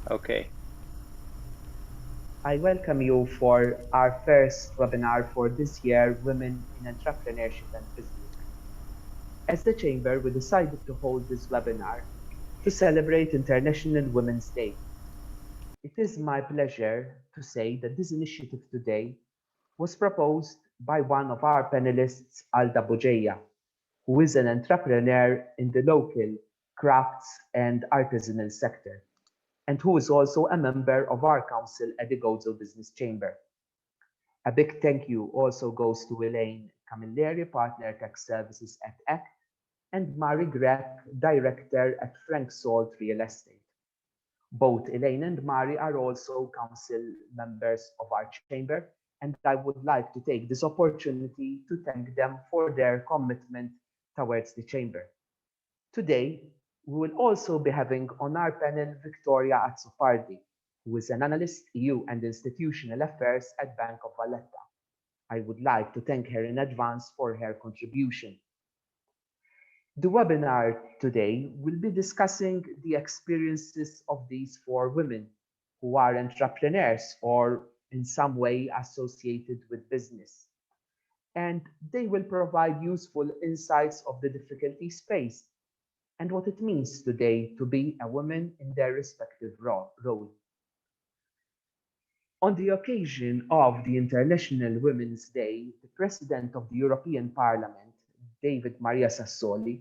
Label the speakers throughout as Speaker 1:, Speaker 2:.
Speaker 1: Okay.
Speaker 2: I welcome you for our first webinar for this year, Women in Entrepreneurship and Business. As the Chamber, we decided to hold this webinar to celebrate International Women's Day. It is my pleasure to say that this initiative today was proposed by one of our panelists, Alda Bugeja, who is an entrepreneur in the local crafts and artisanal sector, and who is also a member of our council at the Gozo Business Chamber. A big thank you also goes to Elaine Camilleri, Partner Tech Services at ACT, and Mary Grech, Director at Frank Salt Real Estate. Both Elaine and Mary are also council members of our chamber, and I would like to take this opportunity to thank them for their commitment towards the chamber. Today, we will also be having on our panel Victoria Sohardi, who is an analyst EU and institutional affairs at Bank of Valletta. I would like to thank her in advance for her contribution. The webinar today will be discussing the experiences of these four women who are entrepreneurs or in some way associated with business. And they will provide useful insights of the difficulties faced and what it means today to be a woman in their respective role. On the occasion of the International Women's Day, the President of the European Parliament, David Maria Sassoli,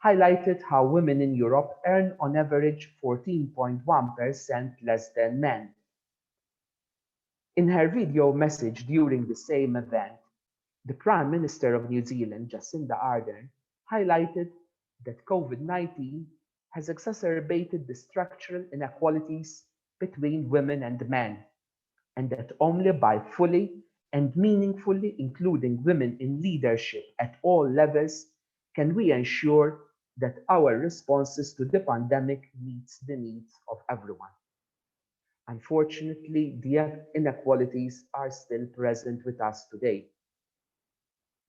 Speaker 2: highlighted how women in Europe earn on average 14.1% less than men. In her video message during the same event, the Prime Minister of New Zealand, Jacinda Ardern, highlighted that COVID-19 has exacerbated the structural inequalities between women and men, and that only by fully and meaningfully including women in leadership at all levels can we ensure that our responses to the pandemic meets the needs of everyone. Unfortunately, the inequalities are still present with us today.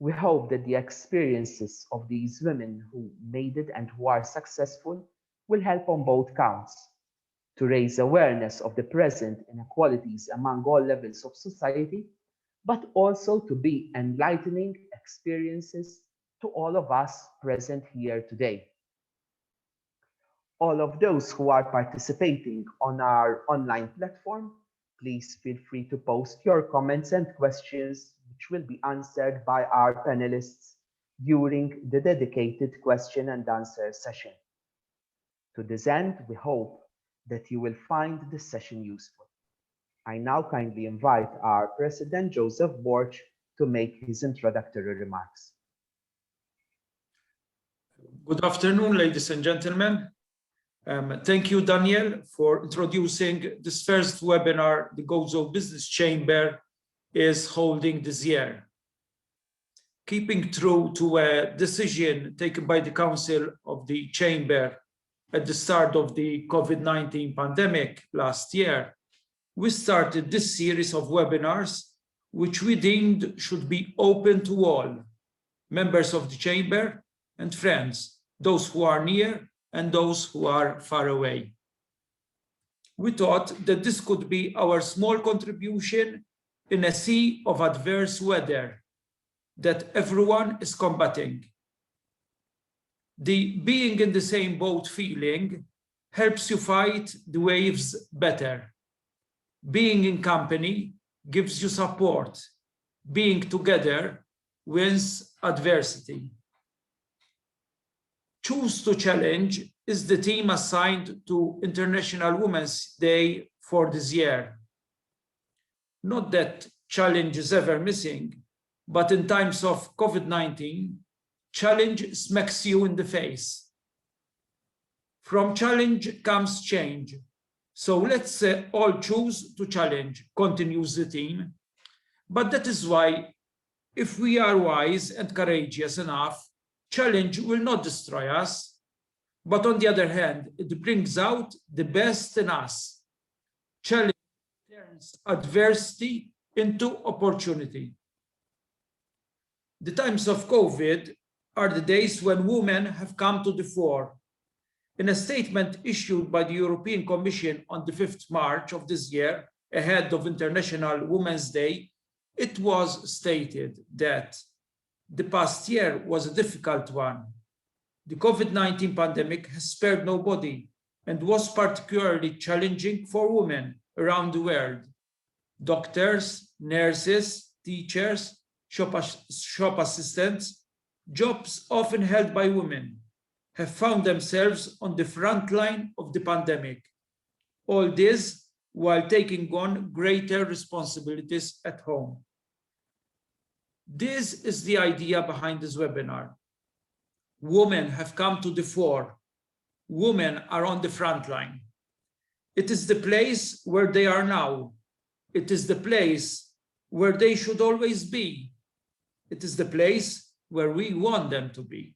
Speaker 2: We hope that the experiences of these women who made it and who are successful will help on both counts to raise awareness of the present inequalities among all levels of society, but also to be enlightening experiences to all of us present here today. All of those who are participating on our online platform, please feel free to post your comments and questions, which will be answered by our panelists during the dedicated question and answer session. To this end, we hope that you will find this session useful. I now kindly invite our President, Joseph Borch, to make his introductory remarks.
Speaker 3: Good afternoon, ladies and gentlemen. Thank you, Daniel, for introducing this first webinar the Gozo Business Chamber is holding this year. Keeping true to a decision taken by the Council of the Chamber at the start of the COVID-19 pandemic last year, we started this series of webinars, which we deemed should be open to all, members of the Chamber and friends, those who are near and those who are far away. We thought that this could be our small contribution in a sea of adverse weather that everyone is combating. The being in the same boat feeling helps you fight the waves better. Being in company gives you support. Being together wins adversity. Choose to Challenge is the theme assigned to International Women's Day for this year. Not that challenge is ever missing, but in times of COVID-19, challenge smacks you in the face. From challenge comes change. So let's all choose to challenge, continues the theme. But that is why, if we are wise and courageous enough, challenge will not destroy us, but on the other hand, it brings out the best in us. Challenge turns adversity into opportunity. The times of COVID are the days when women have come to the fore. In a statement issued by the European Commission on the 5th March of this year, ahead of International Women's Day, it was stated that the past year was a difficult one. The COVID-19 pandemic has spared nobody and was particularly challenging for women around the world. Doctors, nurses, teachers, shop assistants, jobs often held by women, have found themselves on the front line of the pandemic. All this while taking on greater responsibilities at home. This is the idea behind this webinar. Women have come to the fore. Women are on the front line. It is the place where they are now. It is the place where they should always be. It is the place where we want them to be.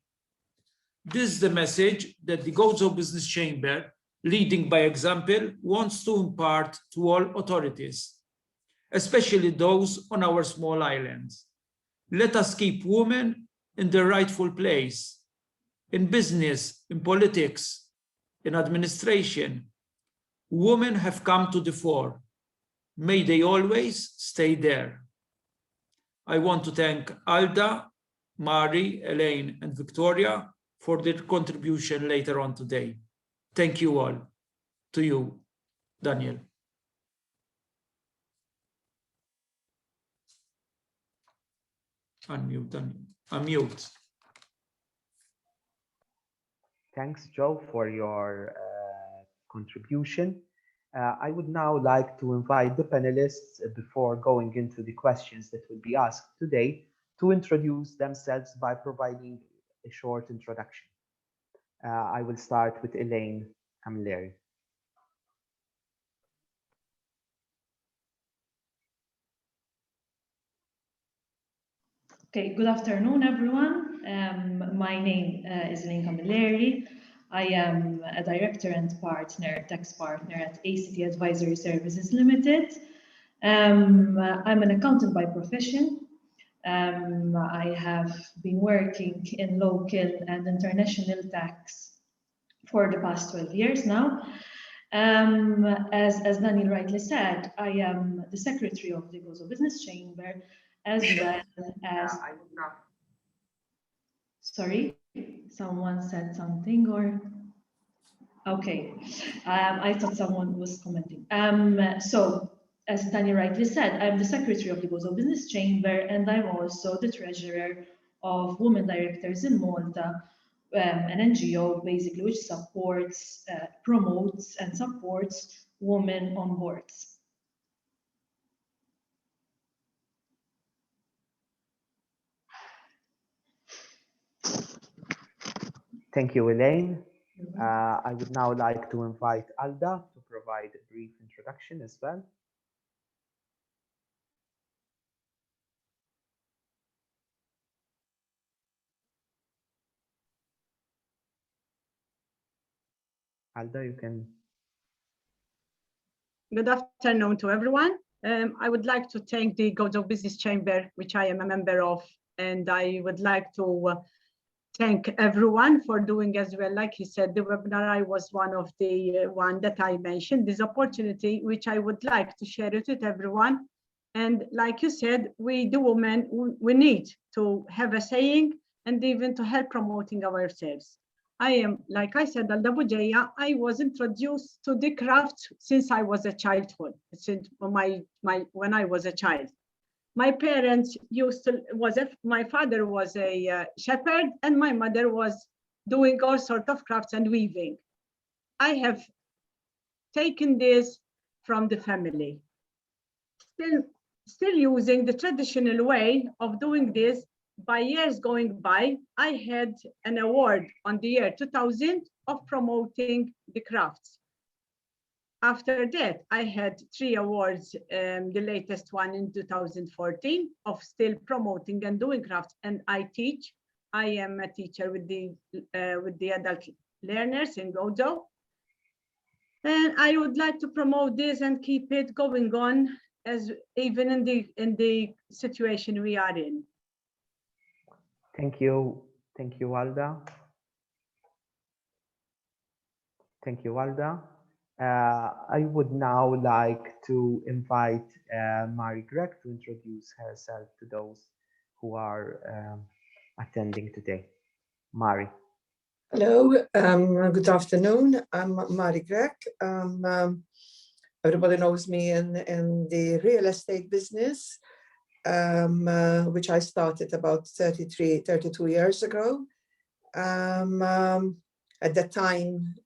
Speaker 3: This is the message that the Gozo Business Chamber, leading by example, wants to impart to all authorities, especially those on our small islands. Let us keep women in their rightful place, in business, in politics, in administration. Women have come to the fore. May they always stay there. I want to thank Alda, Mari, Elaine, and Victoria for their contribution later on today. Thank you all. To you, Daniel. Unmute, Daniel. Unmute.
Speaker 2: Thanks, Joe, for your contribution. I would now like to invite the panelists, before going into the questions that will be asked today, to introduce themselves by providing a short introduction. I will start with Elaine Camilleri.
Speaker 1: Okay, good afternoon, everyone. My name is Elaine Camilleri. I am a director and partner, tax partner at ACT Advisory Services Limited. I'm an accountant by profession. I have been working in local and international tax for the past 12 years now. As Daniel rightly said, I am the secretary of the Gozo Business Chamber, as well as... Sorry, someone said something or... Okay, I thought someone was commenting. So, as Daniel rightly said, I'm the secretary of the Gozo Business Chamber, and I'm also the treasurer of Women Directors in Malta, an NGO basically which supports, promotes and supports women on boards.
Speaker 2: Thank you, Elaine. I would now like to invite Alda to provide a brief introduction as well. Alda, you can.
Speaker 4: Good afternoon to everyone. I would like to thank the Gozo Business Chamber, which I am a member of, and I would like to thank everyone for doing as well. Like he said, the webinar, I was one of the one that I mentioned, this opportunity, which I would like to share it with everyone. And like you said, we, the women, we need to have a saying and even to help promoting ourselves. I am, like I said, Alda Bujeya. I was introduced to the craft since I was a childhood, since when I was a child. My parents my father was a shepherd and my mother was doing all sorts of crafts and weaving. I have taken this from the family. Still using the traditional way of doing this. By years going by, I had an award on the year 2000 of promoting the crafts. After that, I had 3 awards, the latest one in 2014 of still promoting and doing crafts, and I teach. I am a teacher with the adult learners in Gozo. And I would like to promote this and keep it going on, as even in the situation we are in.
Speaker 2: Thank you, Alda. Thank you, Alda. I would now like to invite Mary Gregg to introduce herself to those who are attending today. Mary.
Speaker 5: Hello, good afternoon. I'm Mary Gregg. Everybody knows me in the real estate business, which I started about 32 years ago. At that time,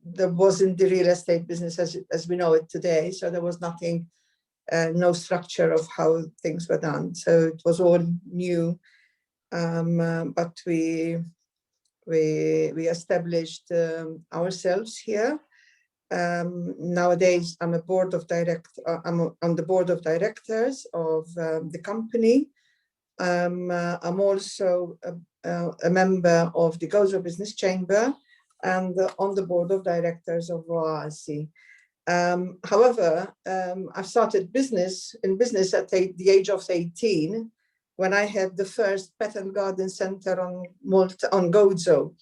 Speaker 5: there wasn't the real estate business as we know it today. So there was nothing, no structure of how things were done. So it was all new, but we established ourselves here. Nowadays, I'm on the board of directors of the company. I'm also a member of the Gozo Business Chamber and on the board of directors of OASI. However, I started business at the age of 18 when I had the first pet and garden center on Gozo.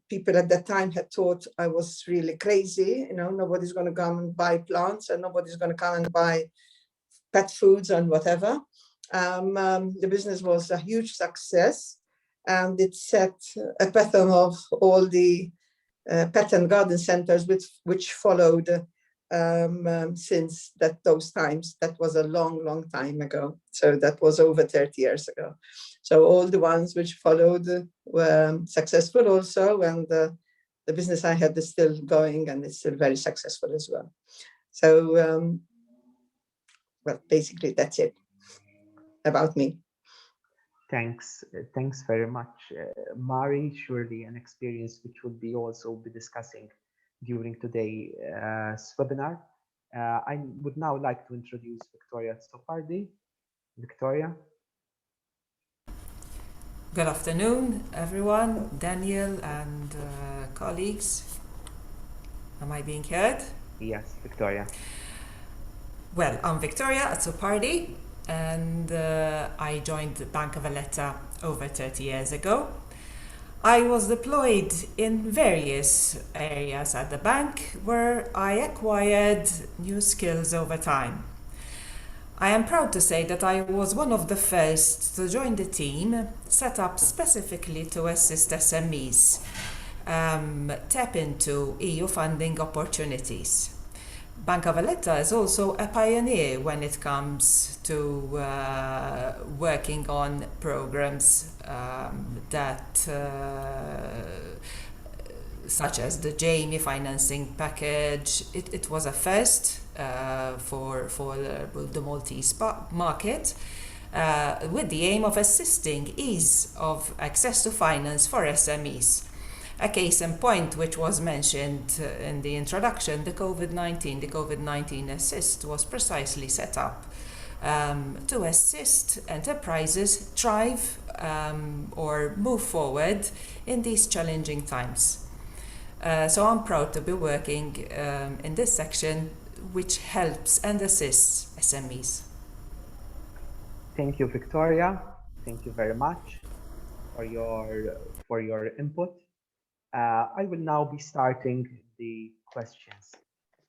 Speaker 5: People at that time had thought I was really crazy. You know, nobody's going to come and buy plants and nobody's going to come and buy pet foods and whatever. The business was a huge success, and it set a pattern of all the pet and garden centers which followed since those times. That was a long time ago. So that was over 30 years ago. So all the ones which followed were successful also, and the business I had is still going and it's still very successful as well. So, well, basically that's it about me.
Speaker 2: Thanks very much, Mari. Surely an experience which we'll be also discussing during today's webinar. I would now like to introduce Victoria Sohardi. Victoria.
Speaker 6: Good afternoon, everyone, Daniel and colleagues. Am I being heard?
Speaker 2: Yes, Victoria.
Speaker 6: Well, I'm Victoria Sohardi, and I joined the Bank of Valletta over 30 years ago. I was deployed in various areas at the bank where I acquired new skills over time. I am proud to say that I was one of the first to join the team set up specifically to assist SMEs tap into EU funding opportunities. Bank of Valletta is also a pioneer when it comes to working on programs such as the Jamie financing package. It was a first for the Maltese market with the aim of assisting ease of access to finance for SMEs. A case in point, which was mentioned in the introduction, the COVID-19 Assist was precisely set up to assist enterprises thrive or move forward in these challenging times. So I'm proud to be working in this section, which helps and assists SMEs.
Speaker 2: Thank you, Victoria. Thank you very much for your input. I will now be starting the questions.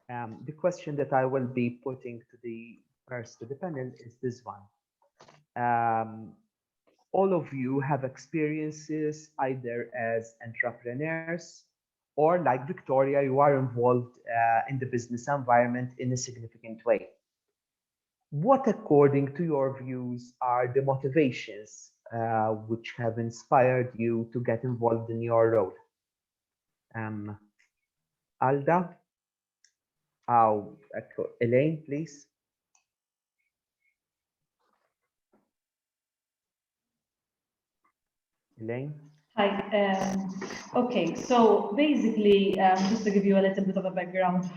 Speaker 2: The question that I will be putting to the panel is this one. All of you have experiences either as entrepreneurs or, like Victoria, you are involved in the business environment in a significant way. What, according to your views, are the motivations which have inspired you to get involved in your role? Alda, Elaine, please. Elaine.
Speaker 1: Hi. Okay, so basically, just to give you a little bit of a background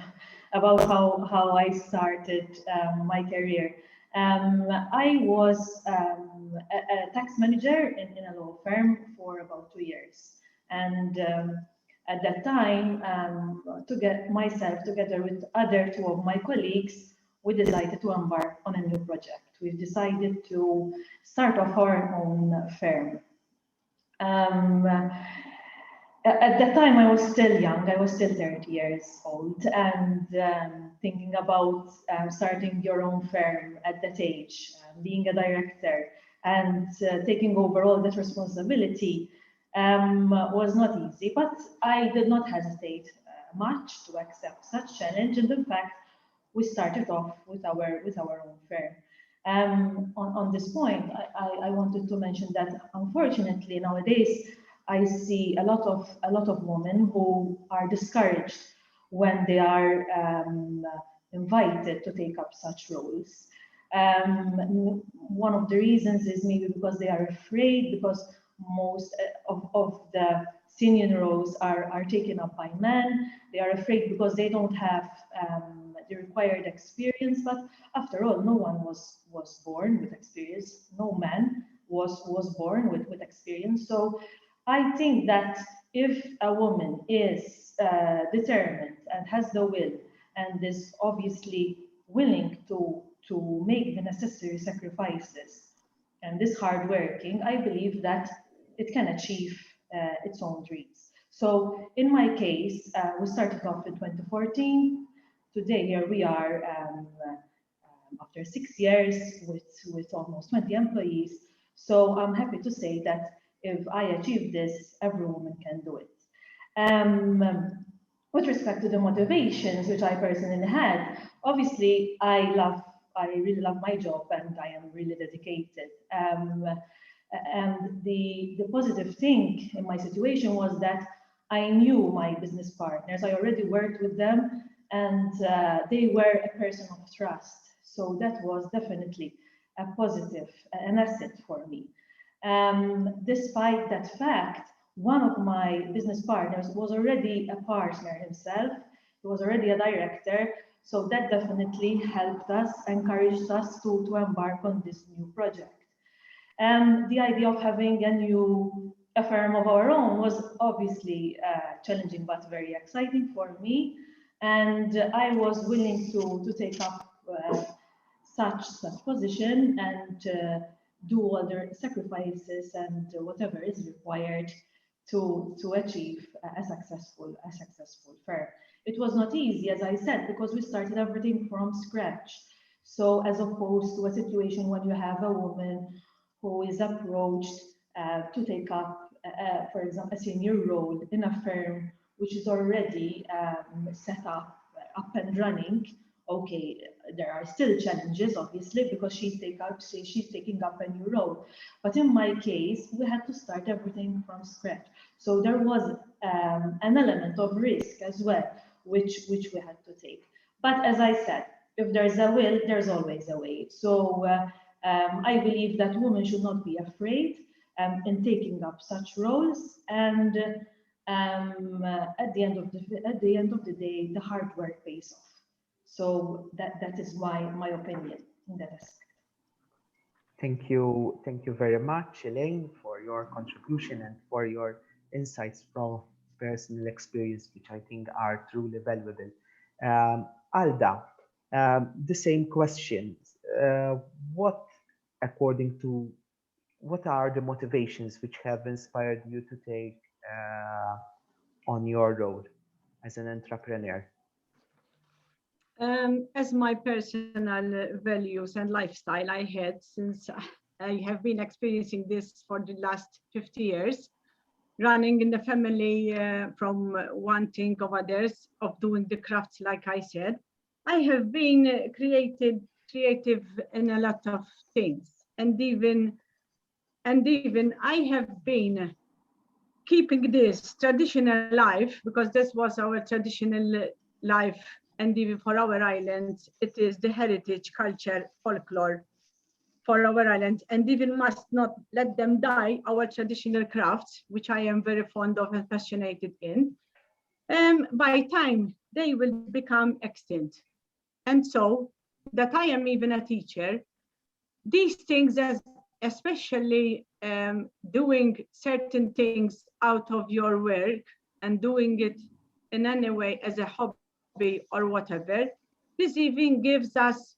Speaker 1: about how I started my career. I was a tax manager in a law firm for about 2 years. And at that time, to get myself together with other two of my colleagues, we decided to embark on a new project. We decided to start off our own firm. At that time, I was still young. I was still 30 years old, and thinking about starting your own firm at that age, being a director, and taking over all that responsibility was not easy. But I did not hesitate much to accept such challenge, and in fact, we started off with our own firm. On this point, I wanted to mention that unfortunately nowadays I see a lot of women who are discouraged when they are invited to take up such roles. One of the reasons is maybe because they are afraid, because most of the senior roles are taken up by men. They are afraid because they don't have the required experience. But after all, no one was born with experience. No man was born with experience. So I think that if a woman is determined and has the will and is obviously willing to make the necessary sacrifices and is hardworking, I believe that it can achieve its own dreams. So in my case, we started off in 2014. Today, here we are after 6 years with almost 20 employees. So I'm happy to say that if I achieve this, every woman can do it. With respect to the motivations which I personally had, obviously I really love my job and I am really dedicated. And the positive thing in my situation was that I knew my business partners. I already worked with them, and they were a person of trust. So that was definitely a positive, an asset for me. Despite that fact, one of my business partners was already a partner himself. He was already a director. So that definitely helped us, encouraged us to embark on this new project. The idea of having a firm of our own was obviously challenging but very exciting for me. And I was willing to take up such position and do all the sacrifices and whatever is required to achieve a successful firm. It was not easy, as I said, because we started everything from scratch. So as opposed to a situation when you have a woman who is approached to take up, for example, a senior role in a firm which is already set up and running. Okay, there are still challenges, obviously, because she's taking up a new role. But in my case, we had to start everything from scratch. So there was an element of risk as well, which we had to take. But as I said, if there's a will, there's always a way. So I believe that women should not be afraid in taking up such roles, and at the end of the day, the hard work pays off. So that is my opinion in that aspect.
Speaker 2: Thank you very much, Elaine, for your contribution and for your insights from personal experience, which I think are truly valuable. Alda, the same question. What are the motivations which have inspired you to take on your role as an entrepreneur?
Speaker 4: As my personal values and lifestyle I had since I have been experiencing this for the last 50 years, running in the family from wanting of others, of doing the crafts, like I said. I have been creative in a lot of things, and even I have been keeping this traditional life, because this was our traditional life, and even for our island, it is the heritage, culture, folklore for our island, and even must not let them die, our traditional crafts, which I am very fond of and passionate in. By time, they will become extinct. And so that I am even a teacher, these things, especially doing certain things out of your work and doing it in any way as a hobby or whatever, this even gives us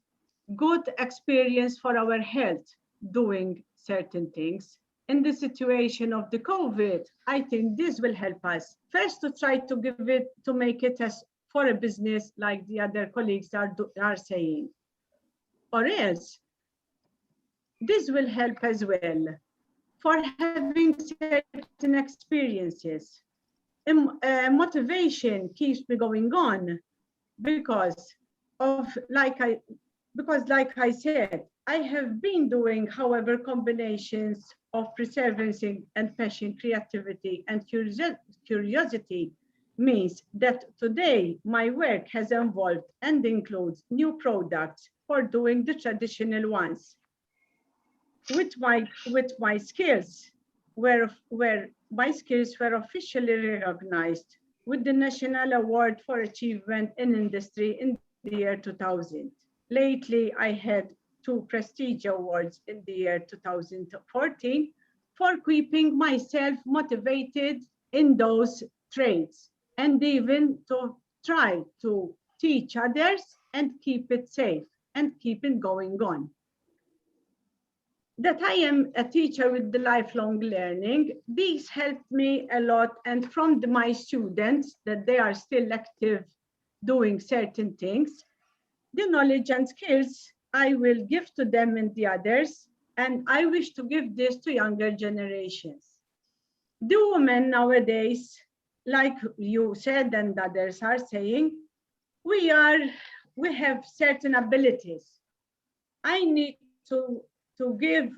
Speaker 4: good experience for our health, doing certain things. in the situation of the COVID, I think this will help us. First, to try to make it as for a business like the other colleagues are saying. Or else, this will help as well for having certain experiences. Motivation keeps me going on because like I said, I have been doing, however, combinations of perseverance and passion, creativity, and curiosity means that today my work has evolved and includes new products for doing the traditional ones. With my skills, where my skills were officially recognized with the National Award for Achievement in Industry in the year 2000. Lately, I had 2 prestige awards in the year 2014 for keeping myself motivated in those trades and even to try to teach others and keep it safe and keep it going on. That I am a teacher with the lifelong learning, these helped me a lot, and from my students that they are still active doing certain things, the knowledge and skills I will give to them and the others, and I wish to give this to younger generations. The women nowadays, like you said and others are saying, we have certain abilities. I need to give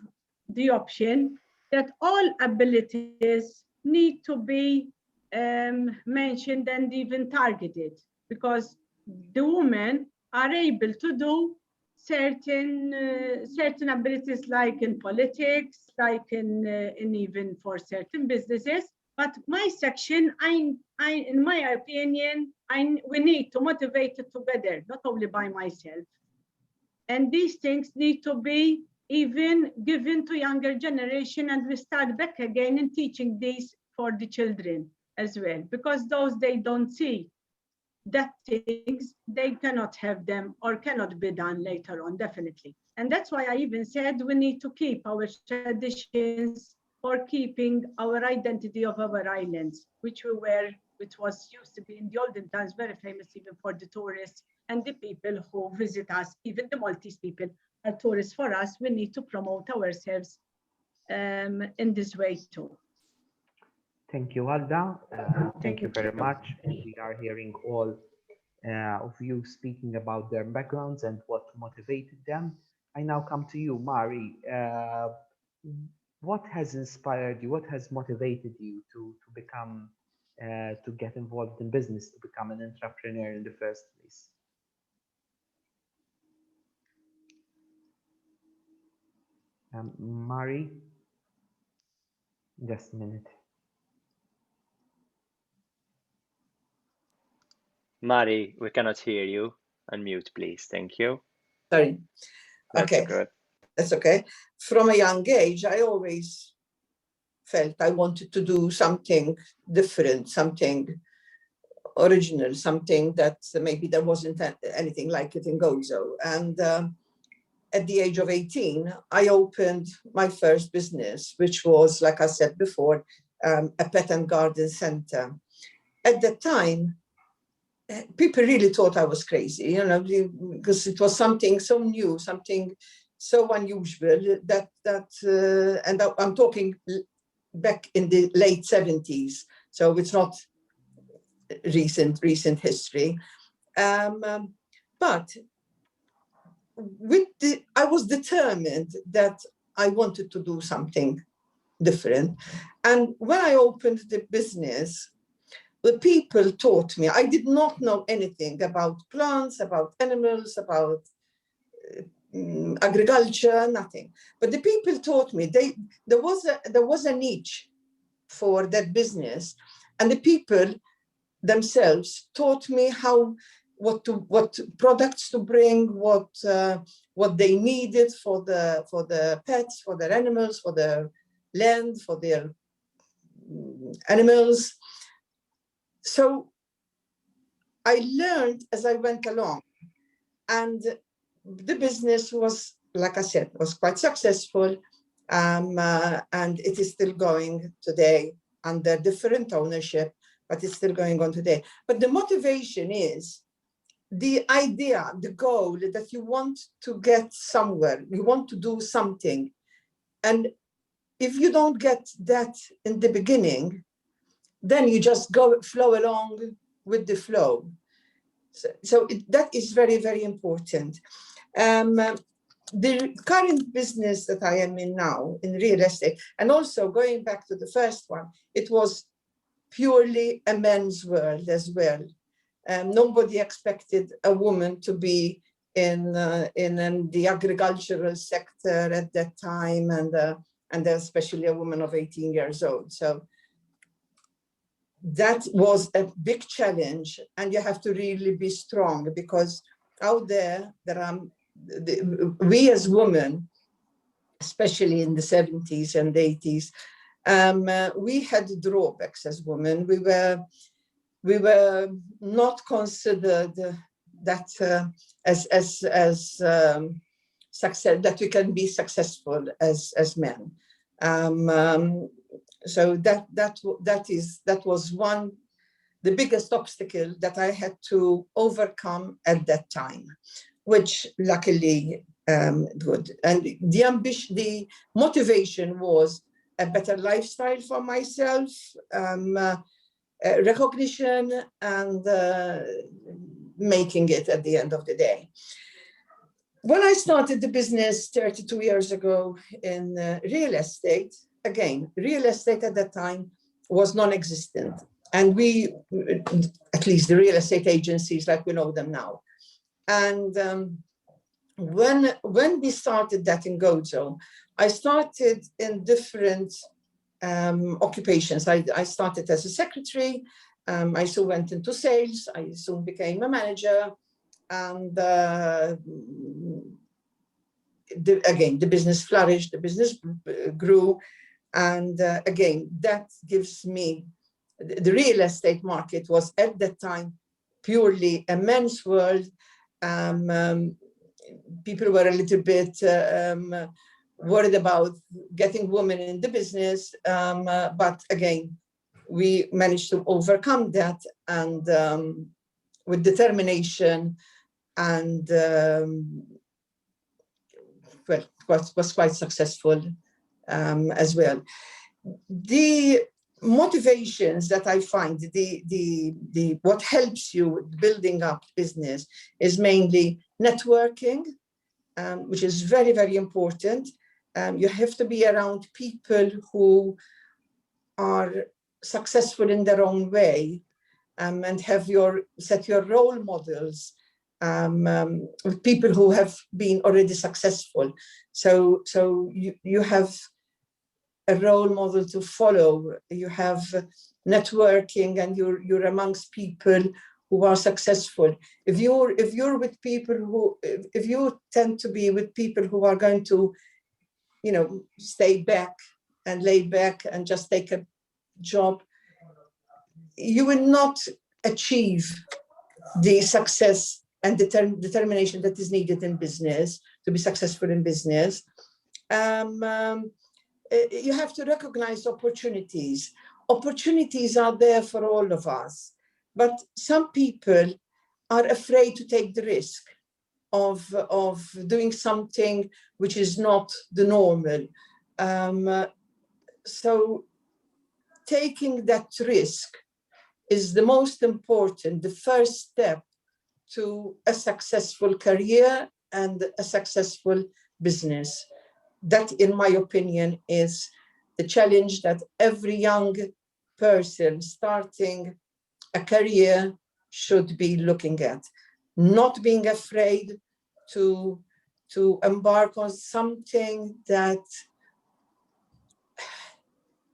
Speaker 4: the option that all abilities need to be mentioned and even targeted, because the women are able to do certain abilities, like in politics, like in even for certain businesses. But my section, in my opinion, we need to motivate it together, not only by myself. And these things need to be even given to younger generation, and we start back again in teaching these for the children as well, because those they don't see that things, they cannot have them or cannot be done later on, definitely. And that's why I even said we need to keep our traditions for keeping our identity of our islands, which was used to be in the olden times very famous even for the tourists and the people who visit us. Even the Maltese people are tourists for us. We need to promote ourselves in this way too.
Speaker 2: Thank you, Alda. Thank you very much. We are hearing all of you speaking about their backgrounds and what motivated them. I now come to you, Mari. What has inspired you? What has motivated you to become, to get involved in business, to become an entrepreneur in the first place? Mari, just a minute.
Speaker 7: Mari, we cannot hear you. Unmute, please. Thank you.
Speaker 5: Sorry.
Speaker 7: That's
Speaker 5: okay.
Speaker 7: Good.
Speaker 5: That's okay. From a young age, I always felt I wanted to do something different, something original, something that maybe there wasn't anything like it in Gozo. And at the age of 18, I opened my first business, which was, like I said before, a pet and garden center. At that time, people really thought I was crazy, you know, because it was something so new, something so unusual that and I'm talking back in the late 70s, so it's not recent history. But I was determined that I wanted to do something different. And when I opened the business, the people taught me. I did not know anything about plants, about animals, about agriculture, nothing. But the people taught me. There was a niche for that business, and the people themselves taught me what products to bring, what they needed for the pets, for their animals, for their land, for their animals. So I learned as I went along, and the business was, like I said, was quite successful. and it is still going today under different ownership, but it's still going on today. But the motivation is the idea, the goal that you want to get somewhere, you want to do something. And if you don't get that in the beginning, then you just flow along with the flow. So that is very, very important. The current business that I am in now, in real estate, and also going back to the first one, it was purely a men's world as well. Nobody expected a woman to be in the agricultural sector at that time, and especially a woman of 18 years old. So that was a big challenge, and you have to really be strong, because out there are we as women, especially in the 70s and 80s, we had drawbacks as women. We were not considered that as success, that we can be successful as men. So that was the biggest obstacle that I had to overcome at that time, which luckily good. And the motivation was a better lifestyle for myself, recognition, and making it at the end of the day. When I started the business 32 years ago in real estate, again, real estate at that time was non-existent. And we, at least the real estate agencies like we know them now. And when we started that in Gozo, I started in different occupations. I started as a secretary. I soon went into sales. I soon became a manager. And again, the business flourished, the business grew. And again, that gives me, the real estate market was at that time purely a men's world. People were a little bit worried about getting women in the business. But again, we managed to overcome that, and with determination, and well, was quite successful as well. The motivations that I find, what helps you building up business is mainly networking, which is very, very important. You have to be around people who are successful in their own way, and set your role models with people who have been already successful. So you have a role model to follow. You have networking, and you're amongst people who are successful. If you're with people if you tend to be with people who are going to, stay back and lay back and just take a job, you will not achieve the success and determination that is needed in business to be successful in business. You have to recognize opportunities. Opportunities are there for all of us, but some people are afraid to take the risk of doing something which is not the normal. So taking that risk is the most important, the first step to a successful career and a successful business. That, in my opinion, is the challenge that every young person starting a career should be looking at. Not being afraid to embark on something that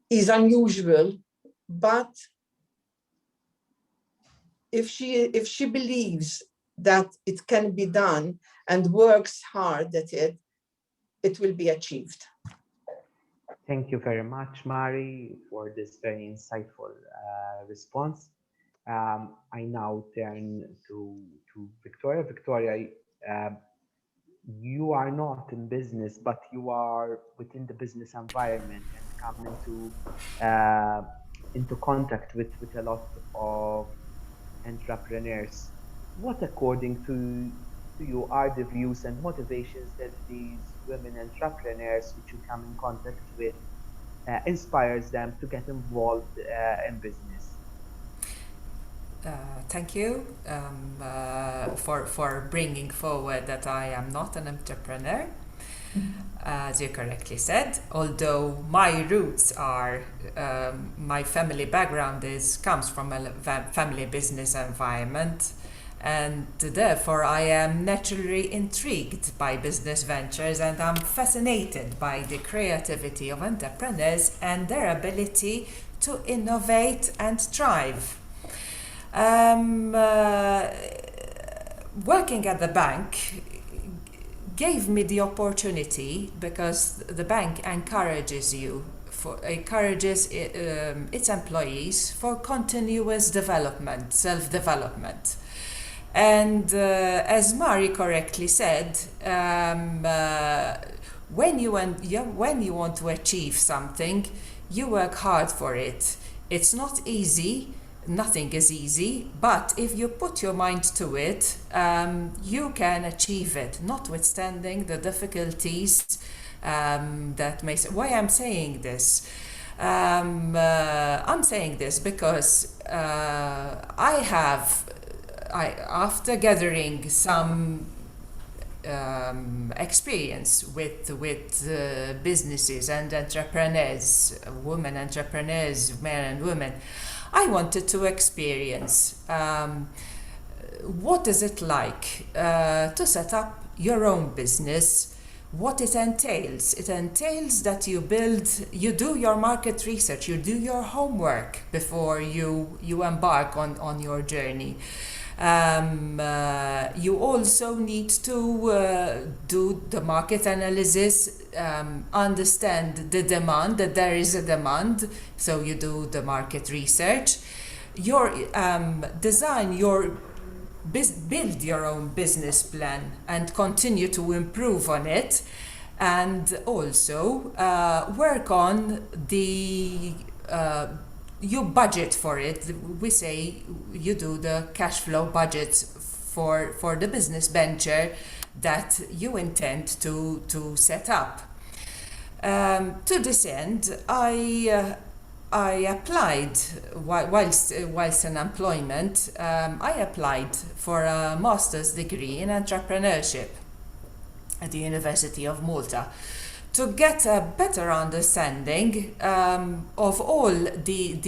Speaker 5: is unusual, but if she believes that it can be done and works hard at it, it will be achieved.
Speaker 2: Thank you very much, Mari, for this very insightful response. I now turn to Victoria. Victoria, you are not in business, but you are within the business environment and come into contact with a lot of entrepreneurs. What, according to you, are the views and motivations that these women entrepreneurs which you come in contact with inspires them to get involved in business?
Speaker 6: Thank you for bringing forward that I am not an entrepreneur. As you correctly said, although my roots are, my family background comes from a family business environment, and therefore I am naturally intrigued by business ventures, and I'm fascinated by the creativity of entrepreneurs and their ability to innovate and thrive. Working at the bank gave me the opportunity, because the bank encourages its employees for continuous development, self-development. And as Mari correctly said, when you want to achieve something, you work hard for it. It's not easy. Nothing is easy, but if you put your mind to it, you can achieve it, notwithstanding the difficulties that may. Why I'm saying this? I'm saying this because after gathering some experience with businesses and entrepreneurs, women entrepreneurs, men and women, I wanted to experience what is it like to set up your own business, what it entails. It entails that you do your market research, you do your homework before you embark on your journey. You also need to do the market analysis, understand the demand, that there is a demand, so you do the market research. Build your own business plan and continue to improve on it, and also work on you budget for it. We say you do the cash flow budget for the business venture that you intend to set up. To this end, I applied whilst in employment. I applied for a master's degree in entrepreneurship at the University of Malta, to get a better understanding of all the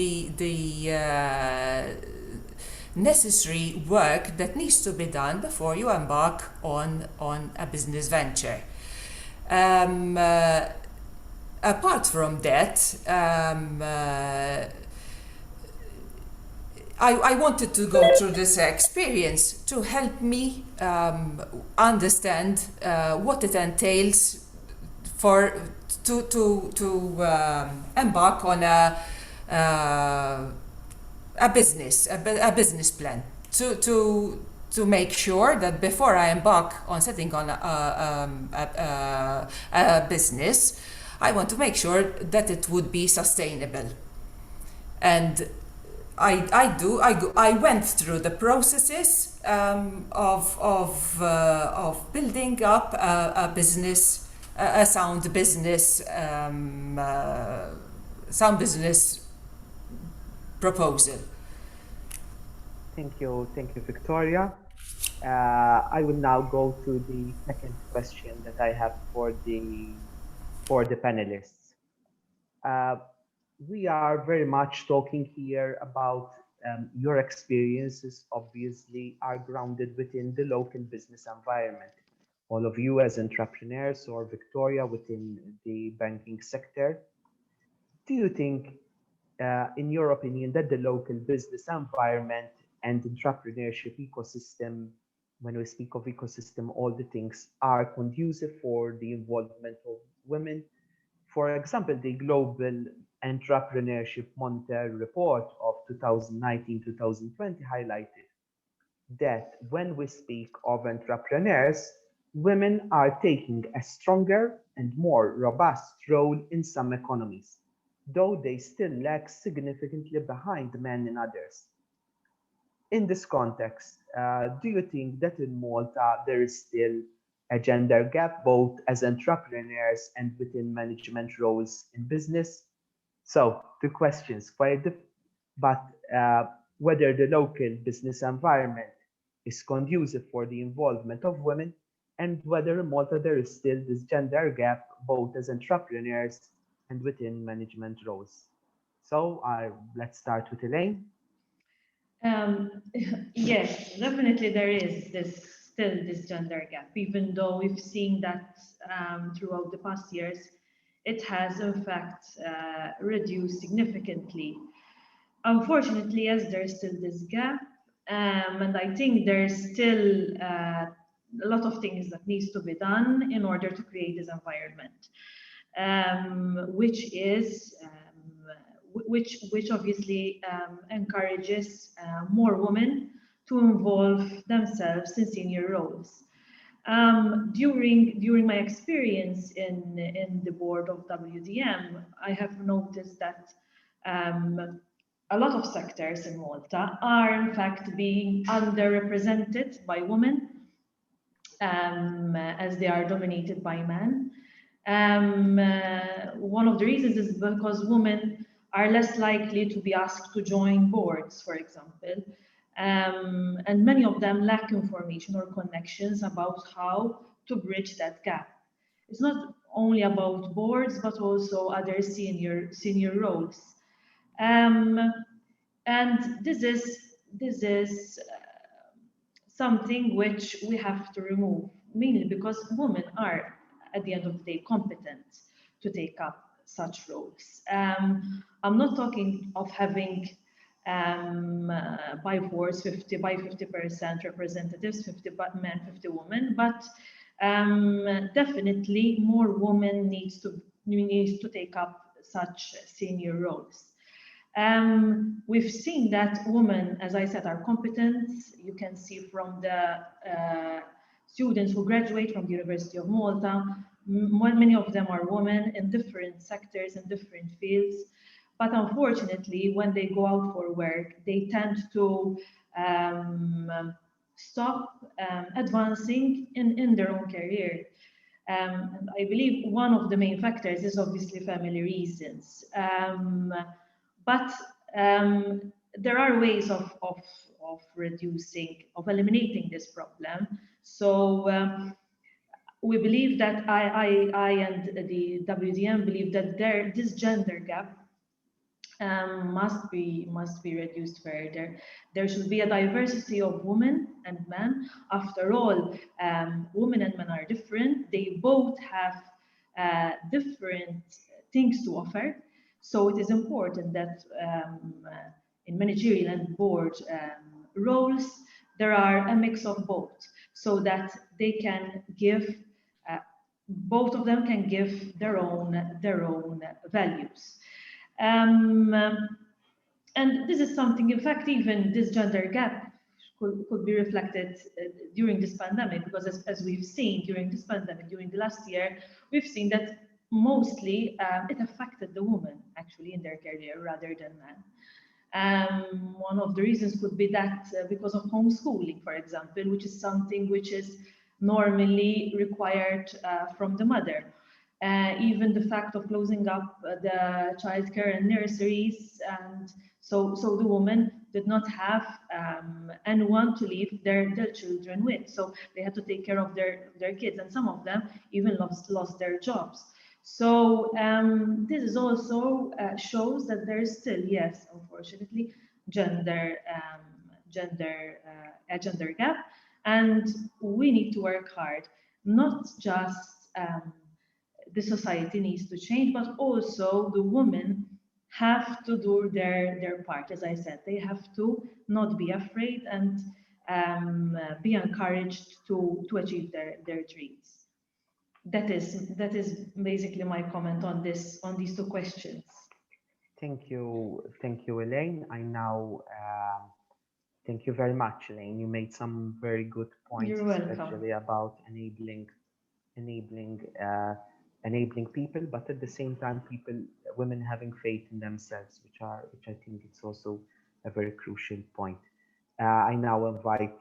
Speaker 6: necessary work that needs to be done before you embark on a business venture. Apart from that, I wanted to go through this experience to help me understand what it entails to embark on a business plan, to make sure that before I embark on setting on a business, I want to make sure that it would be sustainable. And I went through the processes of building up a business. A sound business proposal.
Speaker 2: Thank you, Victoria. I will now go to the second question that I have for the panelists. We are very much talking here about your experiences. Obviously, are grounded within the local business environment. All of you as entrepreneurs, or Victoria within the banking sector, do you think, in your opinion, that the local business environment and entrepreneurship ecosystem, when we speak of ecosystem, all the things are conducive for the involvement of women? For example, the Global Entrepreneurship Monitor Report of 2019-2020 highlighted that when we speak of entrepreneurs, Women are taking a stronger and more robust role in some economies, though they still lag significantly behind men in others. In this context, do you think that in Malta there is still a gender gap both as entrepreneurs and within management roles in business? So the question is quite different, but whether the local business environment is conducive for the involvement of women and whether in Malta there is still this gender gap both as entrepreneurs and within management roles. So let's start with Elaine.
Speaker 1: Yes, definitely there is still this gender gap, even though we've seen that throughout the past years, it has in fact reduced significantly. Unfortunately, yes, there's still this gap, and I think there's still a lot of things that needs to be done in order to create this environment, which is which obviously encourages more women to involve themselves in senior roles. During my experience in the board of WDM, I have noticed that a lot of sectors in Malta are in fact being underrepresented by women, as they are dominated by men. One of the reasons is because women are less likely to be asked to join boards, for example, and many of them lack information or connections about how to bridge that gap. It's not only about boards, but also other senior roles. And this is something which we have to remove, mainly because women are, at the end of the day, competent to take up such roles. I'm not talking of having by force 50% representatives, 50 men, 50 women, but definitely more women needs to take up such senior roles. We've seen that women, as I said, are competent. You can see from the students who graduate from the University of Malta, many of them are women in different sectors and different fields. But unfortunately, when they go out for work, they tend to stop advancing in their own career. And I believe one of the main factors is obviously family reasons. But there are ways of eliminating this problem. So we believe that I and the WDM believe that this gender gap must be reduced further. There should be a diversity of women and men. After all, women and men are different. They both have different things to offer. So it is important that in managerial and board roles, there are a mix of both, so that they can give, both of them can give their own values. And this is something, in fact, even this gender gap could be reflected during this pandemic, because as we've seen during this pandemic, during the last year, we've seen that mostly it affected the women actually in their career rather than men. One of the reasons could be that because of homeschooling, for example, which is something which is normally required from the mother. Even the fact of closing up the childcare and nurseries, and so the women did not have anyone to leave their children with, so they had to take care of their kids, and some of them even lost their jobs. So this is also shows that there is still, yes, unfortunately, gender gap, and we need to work hard. Not just the society needs to change, but also the women have to do their part. As I said, they have to not be afraid and be encouraged to achieve their dreams. That is basically my comment on these two questions.
Speaker 2: Thank you, Elaine. I now Thank you very much, Elaine. You made some very good points,
Speaker 1: You're welcome.
Speaker 2: especially about enabling people, but at the same time, women having faith in themselves, which I think it's also a very crucial point. I now invite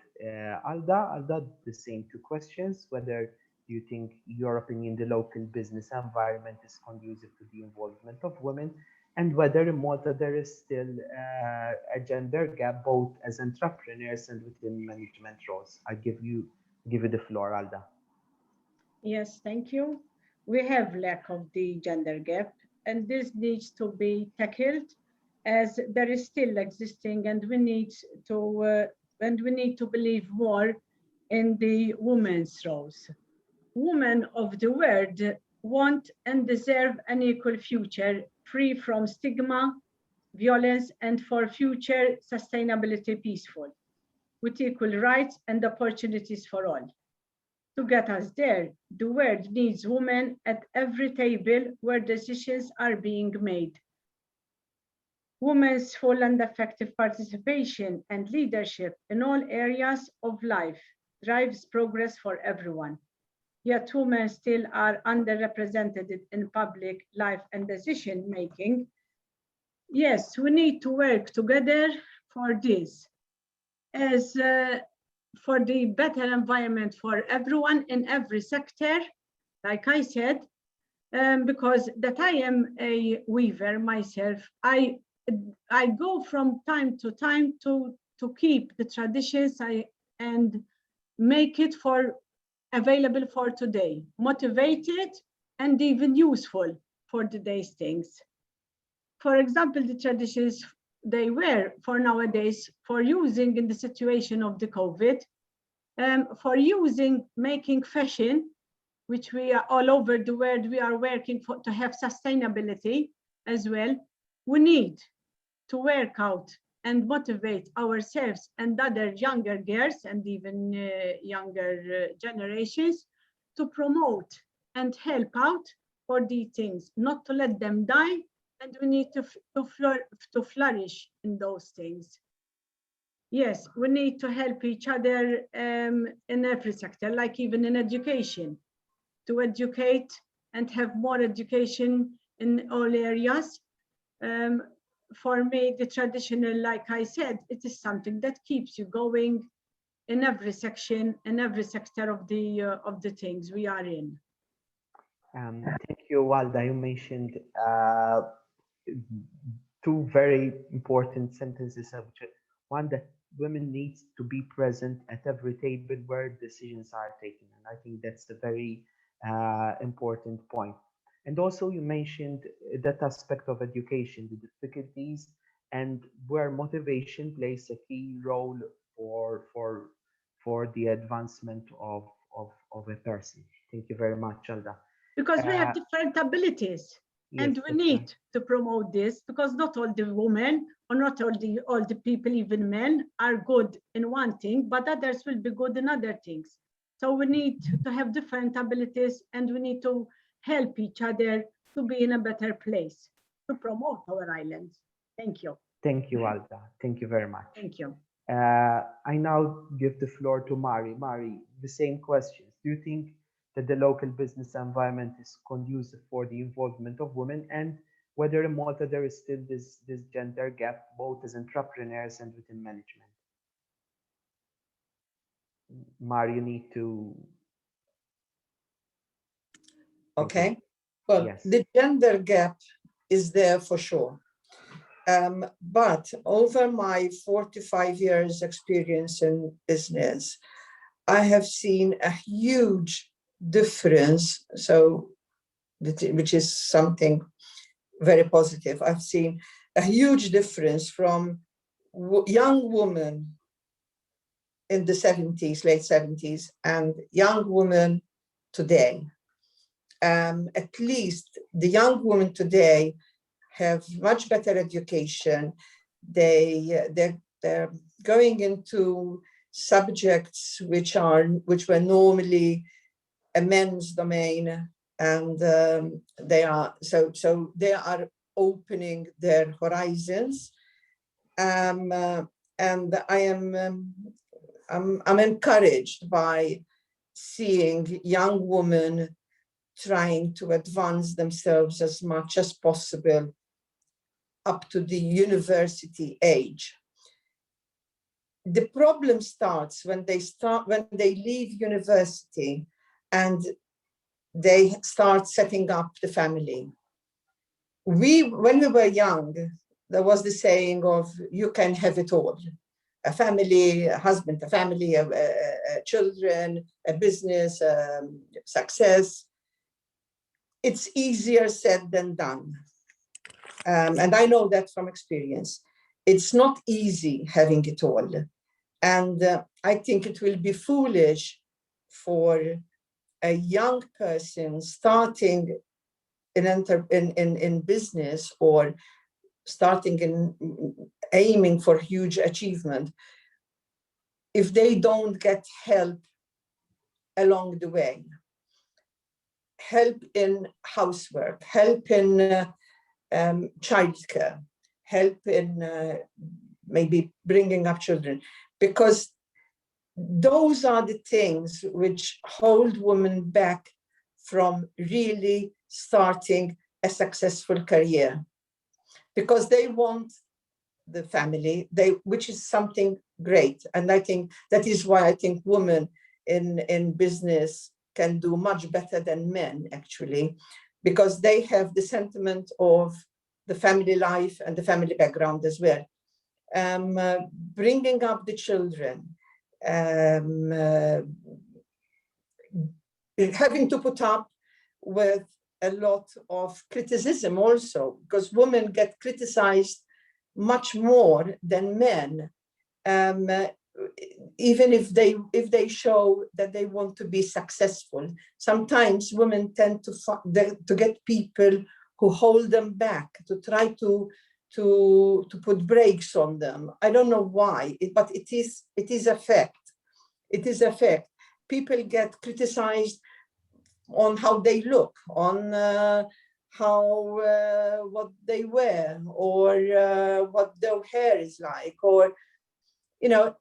Speaker 2: Alda. Alda, the same two questions: whether you think, your opinion, the local business environment is conducive to the involvement of women, and whether in Malta there is still a gender gap, both as entrepreneurs and within management roles. I give you the floor, Alda.
Speaker 4: Yes, thank you. We have lack of the gender gap, and this needs to be tackled, as there is still existing, and we need to believe more in the women's roles. Women of the world want and deserve an equal future, free from stigma, violence, and for future sustainability peaceful, with equal rights and opportunities for all. To get us there, the world needs women at every table where decisions are being made. Women's full and effective participation and leadership in all areas of life drives progress for everyone. Yet women still are underrepresented in public life and decision making. Yes, we need to work together for this, as for the better environment for everyone in every sector, like I said, because that I am a weaver myself, I go from time to time to keep the traditions and make it available for today, motivated and even useful for today's things. For example, the traditions they were for nowadays for using in the situation of the COVID, for making fashion, which we are all over the world, we are working to have sustainability as well. We need to work out and motivate ourselves and other younger girls and even younger generations to promote and help out for these things, not to let them die, and we need to flourish in those things. Yes, we need to help each other in every sector, like even in education, to educate and have more education in all areas. For me, the traditional, like I said, it is something that keeps you going in every section, in every sector of the things we are in.
Speaker 2: Thank you, Walda. You mentioned two very important sentences. One, that women need to be present at every table where decisions are taken, and I think that's a very important point. And also you mentioned that aspect of education, the difficulties, and where motivation plays a key role for the advancement of a person. Thank you very much, Alda.
Speaker 4: Because we have different abilities, yes, and we need to promote this, because not all the women or not all the people, even men, are good in one thing, but others will be good in other things. So we need to have different abilities, and we need to help each other to be in a better place to promote our islands. Thank you.
Speaker 2: Thank you, Alda. Thank you very much.
Speaker 4: Thank you.
Speaker 2: I now give the floor to Mari. Mari, the same questions. Do you think that the local business environment is conducive for the involvement of women, and whether in Malta there is still this gender gap, both as entrepreneurs and within management? Mari, you need to...
Speaker 5: Okay. Well,
Speaker 2: yes.
Speaker 5: The gender gap is there for sure. But over my 45 years experience in business, I have seen a huge difference, which is something very positive. I've seen a huge difference from young women in the 70s, late 70s, and young women today. At least the young women today have much better education. They're going into subjects which were normally a men's domain, and they are opening their horizons, and And I'm encouraged by seeing young women trying to advance themselves as much as possible up to the university age. The problem starts when they leave university and they start setting up the family. When we were young, there was the saying of, you can have it all. A family, a husband, a family, children, a business, success. It's easier said than done. And I know that from experience. It's not easy having it all. And I think it will be foolish for a young person starting in business or starting in aiming for huge achievement if they don't get help along the way. Help in housework, help in childcare, help in maybe bringing up children, because those are the things which hold women back from really starting a successful career, because they want the family, which is something great. And I think that is why I think women in business can do much better than men, actually, because they have the sentiment of the family life and the family background as well. Bringing up the children, having to put up with a lot of criticism also, because women get criticized much more than men, even if they show that they want to be successful. Sometimes women tend to get people who hold them back, to try to put brakes on them. I don't know why, but it is a fact. It is a fact. People get criticized on how they look, on what they wear, or what their hair is like, or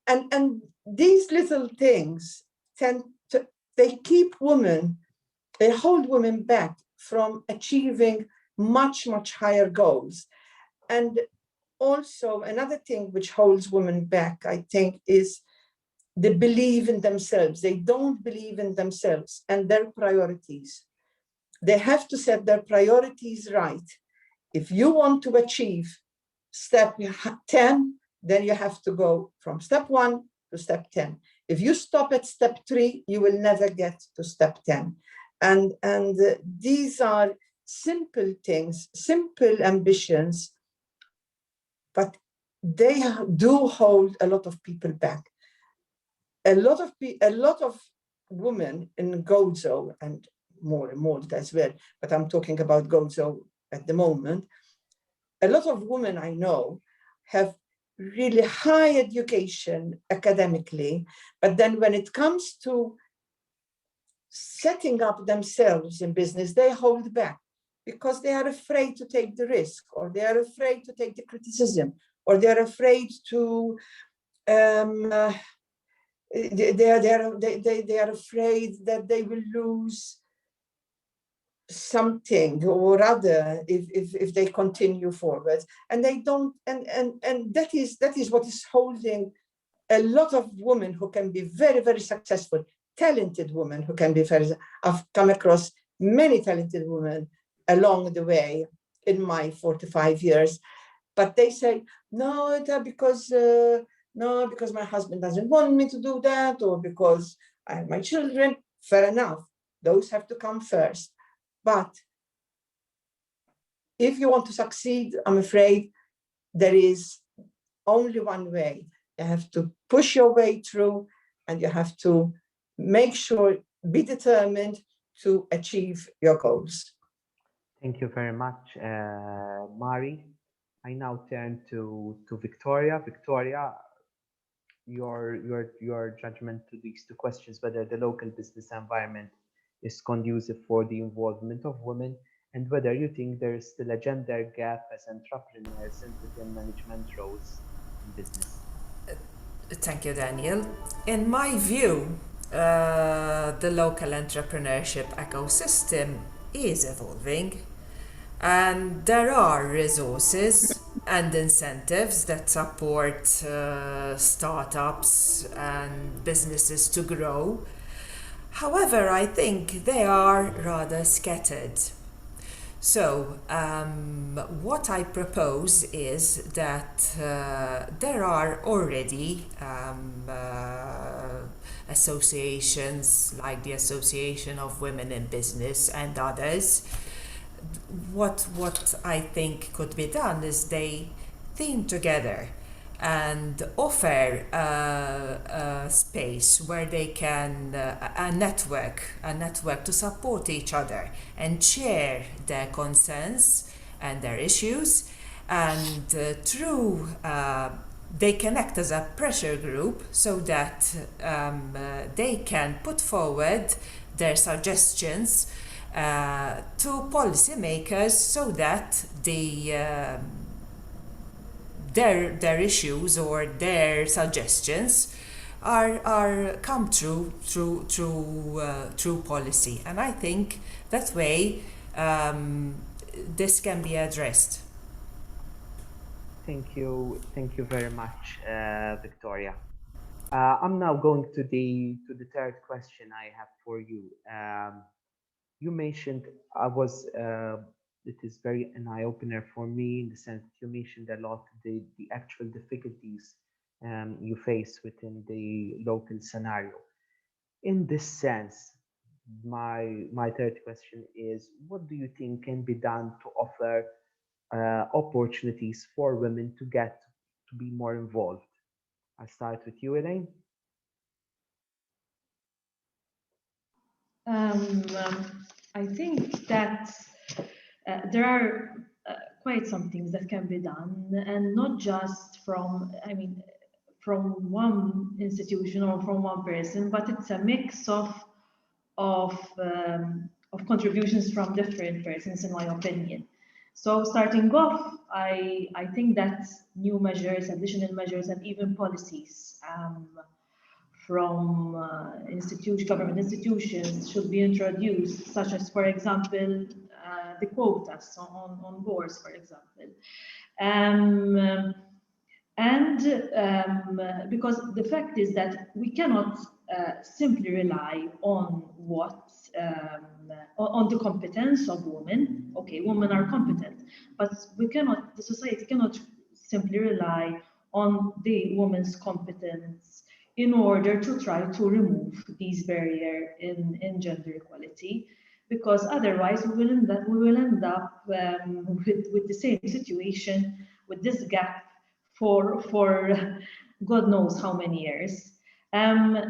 Speaker 5: and these little things they hold women back from achieving much higher goals. And also another thing which holds women back, I think, is the belief in themselves. They don't believe in themselves and their priorities. They have to set their priorities right. If you want to achieve step 10, then you have to go from step 1 to step 10. If you stop at step 3, you will never get to step 10. And these are simple things, simple ambitions, but they do hold a lot of people back. A lot of women in Gozo, and more in Malta as well, but I'm talking about Gozo at the moment. A lot of women I know have really high education academically, but then when it comes to setting up themselves in business, they hold back because they are afraid to take the risk, or they are afraid to take the criticism, or they are afraid to they are afraid that they will lose something or other if they continue forward, and they don't, and that is what is holding a lot of women who can be very successful, talented women who can be very. I've come across many talented women along the way in my 45 years, but they say no, because my husband doesn't want me to do that, or because I have my children. Fair enough, those have to come first. But if you want to succeed, I'm afraid there is only one way. You have to push your way through, and you have to make sure, be determined to achieve your goals.
Speaker 2: Thank you very much, Mari. I now turn to Victoria. Victoria, your judgment to these two questions, whether the local business environment is conducive for the involvement of women, and whether you think there is still a gender gap as entrepreneurs and within management roles in business.
Speaker 6: Thank you, Daniel. In my view, the local entrepreneurship ecosystem is evolving, and there are resources and incentives that support startups and businesses to grow. However, I think they are rather scattered. So, what I propose is that there are already associations like the Association of Women in Business and others. What I think could be done is they team together and offer a space where they can a network to support each other and share their concerns and their issues, and through they can act as a pressure group so that they can put forward their suggestions to policymakers so that their issues or their suggestions are come through policy, and I think that way this can be addressed.
Speaker 2: Thank you very much, Victoria. I'm now going to the third question I have for you. You mentioned it is very an eye opener for me in the sense that you mentioned a lot the actual difficulties you face within the local scenario. In this sense, my third question is, what do you think can be done to offer opportunities for women to get to be more involved? I'll start with you, Elaine.
Speaker 1: I think that there are quite some things that can be done, and not just from one institution or from one person, but it's a mix of contributions from different persons, in my opinion. So starting off, I think that new measures, additional measures, and even policies from government institutions should be introduced, such as, for example, the quotas on boards, for example. Because the fact is that we cannot simply rely on on the competence of women. Okay, women are competent, but the society cannot simply rely on the woman's competence in order to try to remove these barriers in gender equality, because otherwise we will end up with the same situation, with this gap for God knows how many years.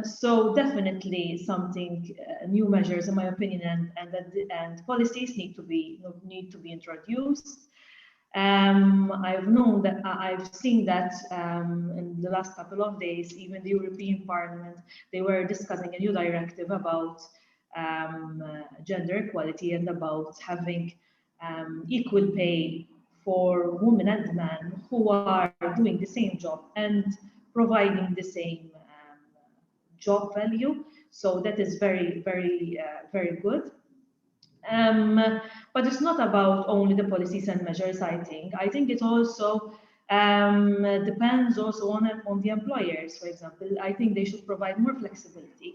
Speaker 1: So definitely something, new measures, in my opinion, and policies need to be introduced. I've seen that in the last couple of days, even the European Parliament, they were discussing a new directive about gender equality and about having equal pay for women and men who are doing the same job and providing the same job value. So that is very, very, very good. But it's not about only the policies and measures, I think. I think it also depends also on the employers, for example. I think they should provide more flexibility.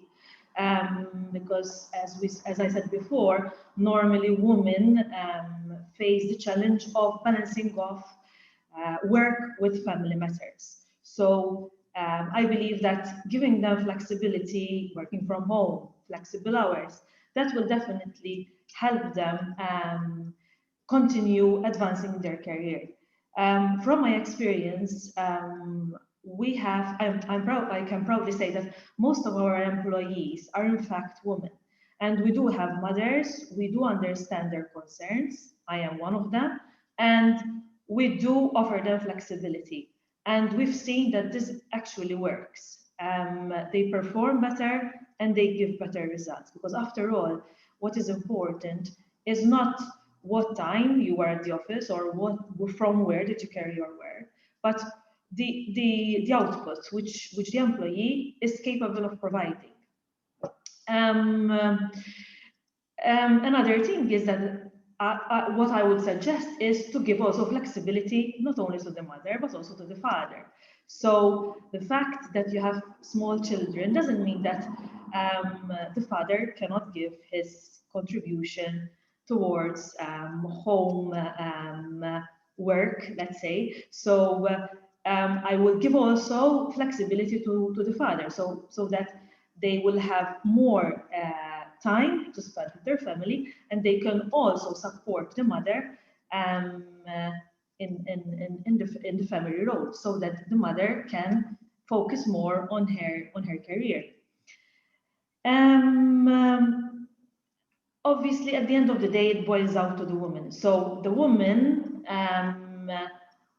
Speaker 1: Because as I said before, normally women face the challenge of balancing off work with family matters. So I believe that giving them flexibility, working from home, flexible hours, that will definitely help them continue advancing their career. From my experience, I can proudly say that most of our employees are in fact women, and we do have mothers. We do understand their concerns. I am one of them, and we do offer them flexibility, and we've seen that this actually works. They perform better and they give better results, because after all, what is important is not what time you were at the office or from where did you carry your work, but the output which the employee is capable of providing. Another thing is that what I would suggest is to give also flexibility, not only to the mother, but also to the father. So the fact that you have small children doesn't mean that the father cannot give his contribution towards home work, let's say. So I will give also flexibility to the father, so that they will have more time to spend with their family, and they can also support the mother in the family role, so that the mother can focus more on her career. Obviously, at the end of the day, it boils out to the woman. So the woman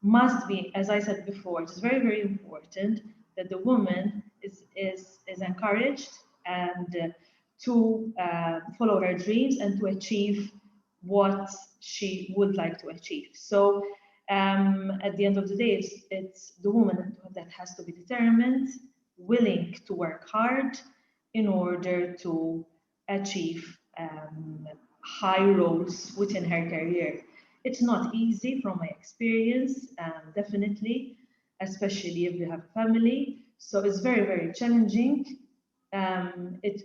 Speaker 1: must be, as I said before, it's very, very important that the woman is encouraged and to follow her dreams and to achieve what she would like to achieve. So at the end of the day, it's the woman that has to be determined, willing to work hard in order to achieve high roles within her career. It's not easy from my experience, definitely, especially if you have a family. So it's very, very challenging. It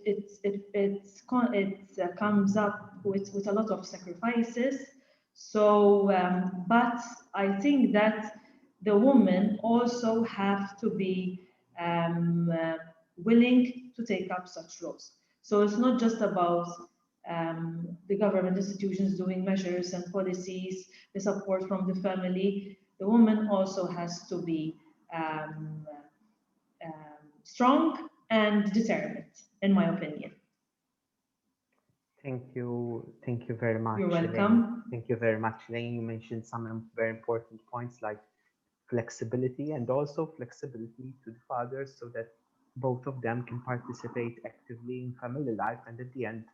Speaker 1: comes up with a lot of sacrifices. So, but I think that the women also have to be willing to take up such roles. So it's not just about the government institutions doing measures and policies, the support from the family. The woman also has to be strong and determined, in my opinion.
Speaker 2: Thank you very much.
Speaker 1: You're welcome.
Speaker 2: Elaine. Thank you very much, Elaine. You mentioned some very important points like flexibility, and also flexibility to the fathers, so that both of them can participate actively in family life. And at the end,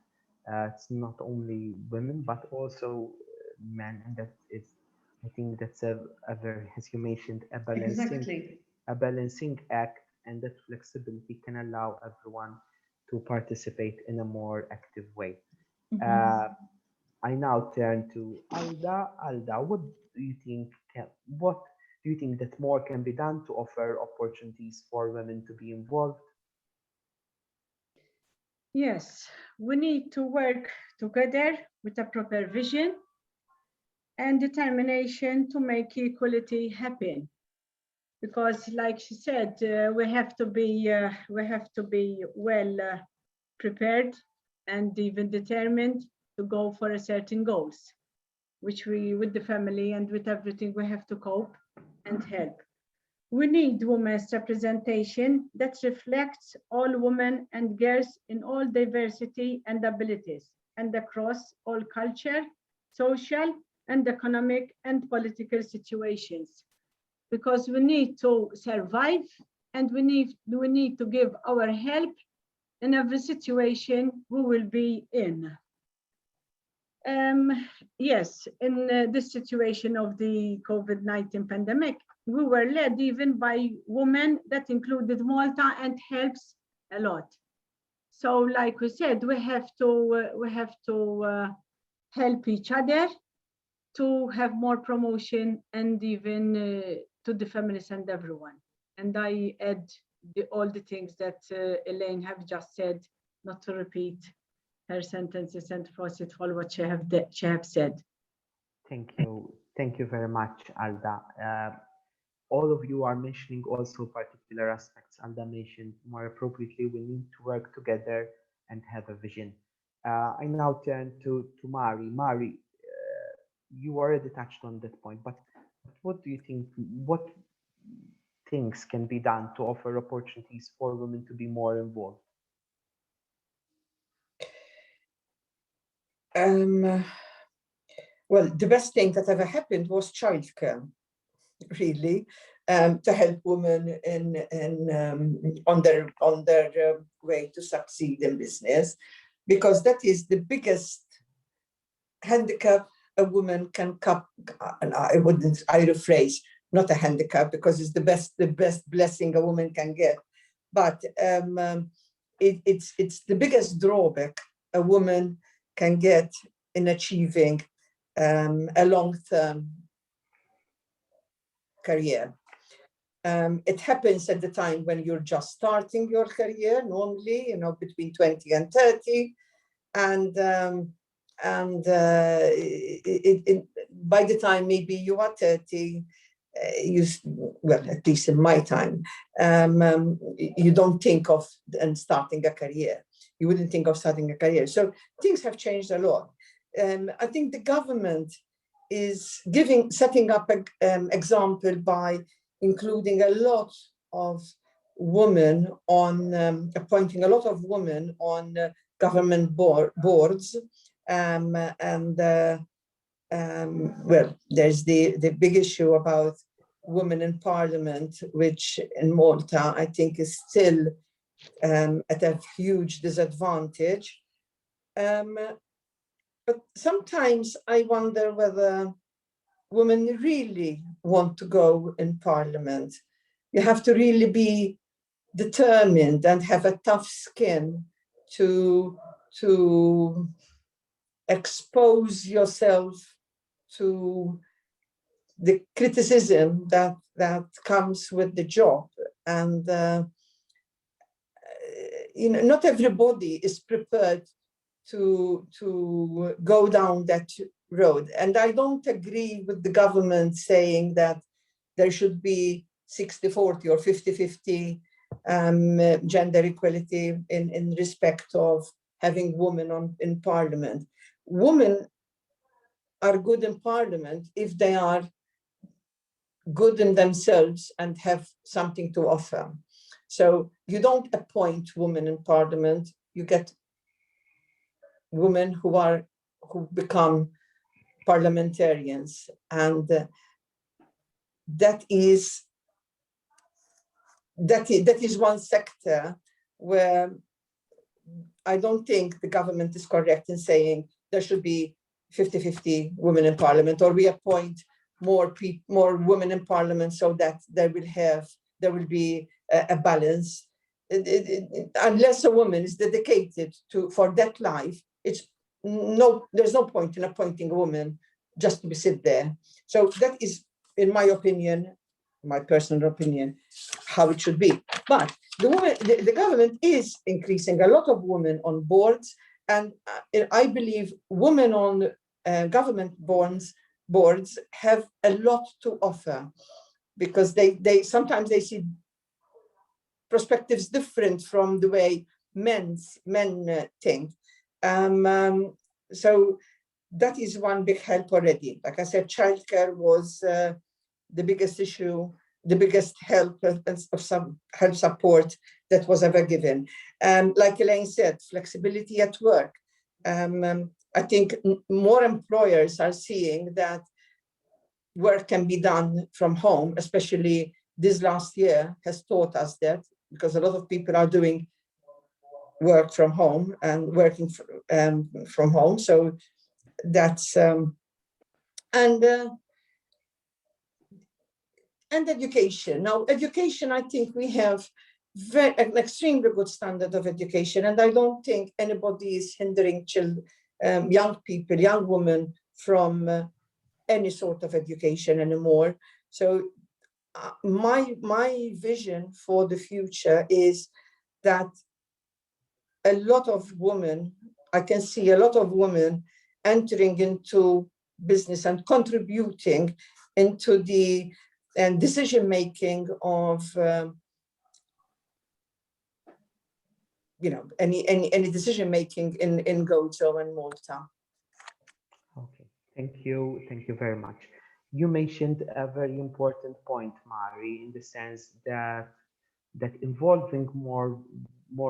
Speaker 2: it's not only women but also men, and that is, I think that's a very, as you mentioned, a balancing act, and that flexibility can allow everyone to participate in a more active way. I now turn to Alda. Alda, what do you think that more can be done to offer opportunities for women to be involved?
Speaker 4: Yes, we need to work together with a proper vision and determination to make equality happen. Because, like she said, we have to be well prepared and even determined to go for a certain goals, which we, with the family and with everything, we have to cope and help. We need women's representation that reflects all women and girls in all diversity and abilities, and across all culture, social and economic and political situations. Because we need to survive, and we need to give our help in every situation we will be in. Yes, in this situation of the COVID-19 pandemic, we were led even by women that included Malta, and helps a lot. So, like we said, we have to help each other to have more promotion, and even to the families and everyone. And I add all the things that Elaine have just said, not to repeat her sentences and proceed for what she have said.
Speaker 2: Thank you very much, Alda. All of you are mentioning also particular aspects. Alda mentioned more appropriately, we need to work together and have a vision. I now turn to Mari. Mari, you already touched on that point, but what do you think, what things can be done to offer opportunities for women to be more involved?
Speaker 5: Well, the best thing that ever happened was childcare, really, to help women on their way to succeed in business, because that is the biggest handicap a woman can and I rephrase, not a handicap, because it's the best blessing a woman can get, but it's the biggest drawback a woman can get in achieving a long-term career. It happens at the time when you're just starting your career, normally, between 20 and 30, and by the time maybe you are 30, well, at least in my time, you don't think of starting a career. You wouldn't think of starting a career. So things have changed a lot. I think the government is setting up an example by including a lot of women on, appointing a lot of women on government boards. Well, there's the big issue about women in parliament, which in Malta, I think is still at a huge disadvantage. But sometimes I wonder whether women really want to go in parliament. You have to really be determined and have a tough skin to expose yourself to the criticism that comes with the job. And not everybody is prepared to go down that road. And I don't agree with the government saying that there should be 60-40 or 50-50 gender equality in respect of having women in parliament. Women are good in parliament if they are good in themselves and have something to offer. So you don't appoint women in parliament, you get women who become parliamentarians, and that is one sector where I don't think the government is correct in saying there should be 50-50 women in parliament, or we appoint more women in parliament so that there will be a balance. Unless a woman is dedicated for that life, there's no point in appointing a woman just to sit there. So that is, in my opinion, my personal opinion, how it should be. But the government is increasing a lot of women on boards, and I believe women on government boards have a lot to offer, because they sometimes see perspectives different from the way men think. So that is one big help already. Like I said, childcare was the biggest issue, the biggest help support that was ever given. Like Elaine said, flexibility at work. I think more employers are seeing that work can be done from home, especially this last year has taught us that, because a lot of people are doing work from home and working from home. So that's, and education. Now, education, I think we have an extremely good standard of education, and I don't think anybody is hindering young people, young women from any sort of education anymore. So my vision for the future is that a lot of women, I can see a lot of women entering into business and contributing into the decision-making of any decision-making in Gozo and Malta.
Speaker 2: Okay, thank you very much. You mentioned a very important point, Mari, in the sense that involving more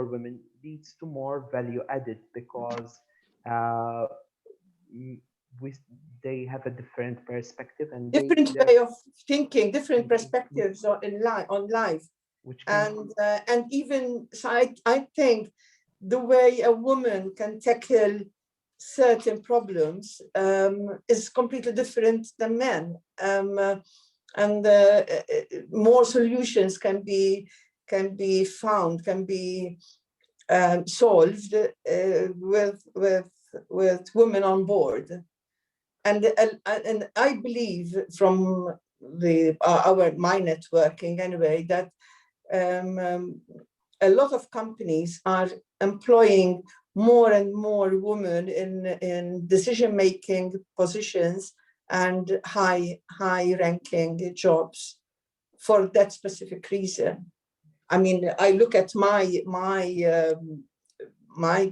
Speaker 2: women leads to more value added, because they have a different perspective and
Speaker 5: different way of thinking, different perspectives on life. And even, so I think the way a woman can tackle certain problems is completely different than men. and more solutions can be found, can be solved with women on board. And I believe from my networking anyway, that a lot of companies are employing more and more women in decision-making positions and high-ranking jobs for that specific reason. I mean, I look at my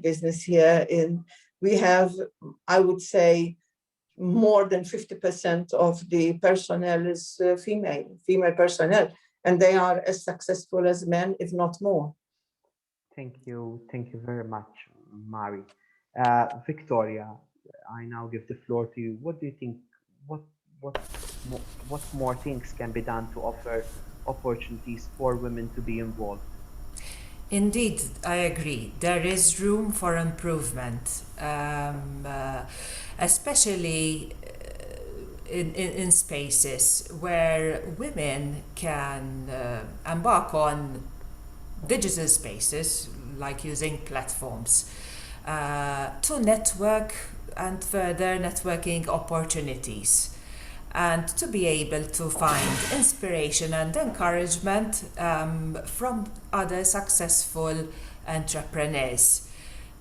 Speaker 5: business here. We have, I would say, more than 50% of the personnel is female personnel, and they are as successful as men, if not more.
Speaker 2: Thank you very much, Mari. Victoria, I now give the floor to you. What do you think? What more things can be done to offer opportunities for women to be involved?
Speaker 6: Indeed, I agree. There is room for improvement, especially in spaces where women can embark on digital spaces, like using platforms, to network and further networking opportunities, and to be able to find inspiration and encouragement from other successful entrepreneurs.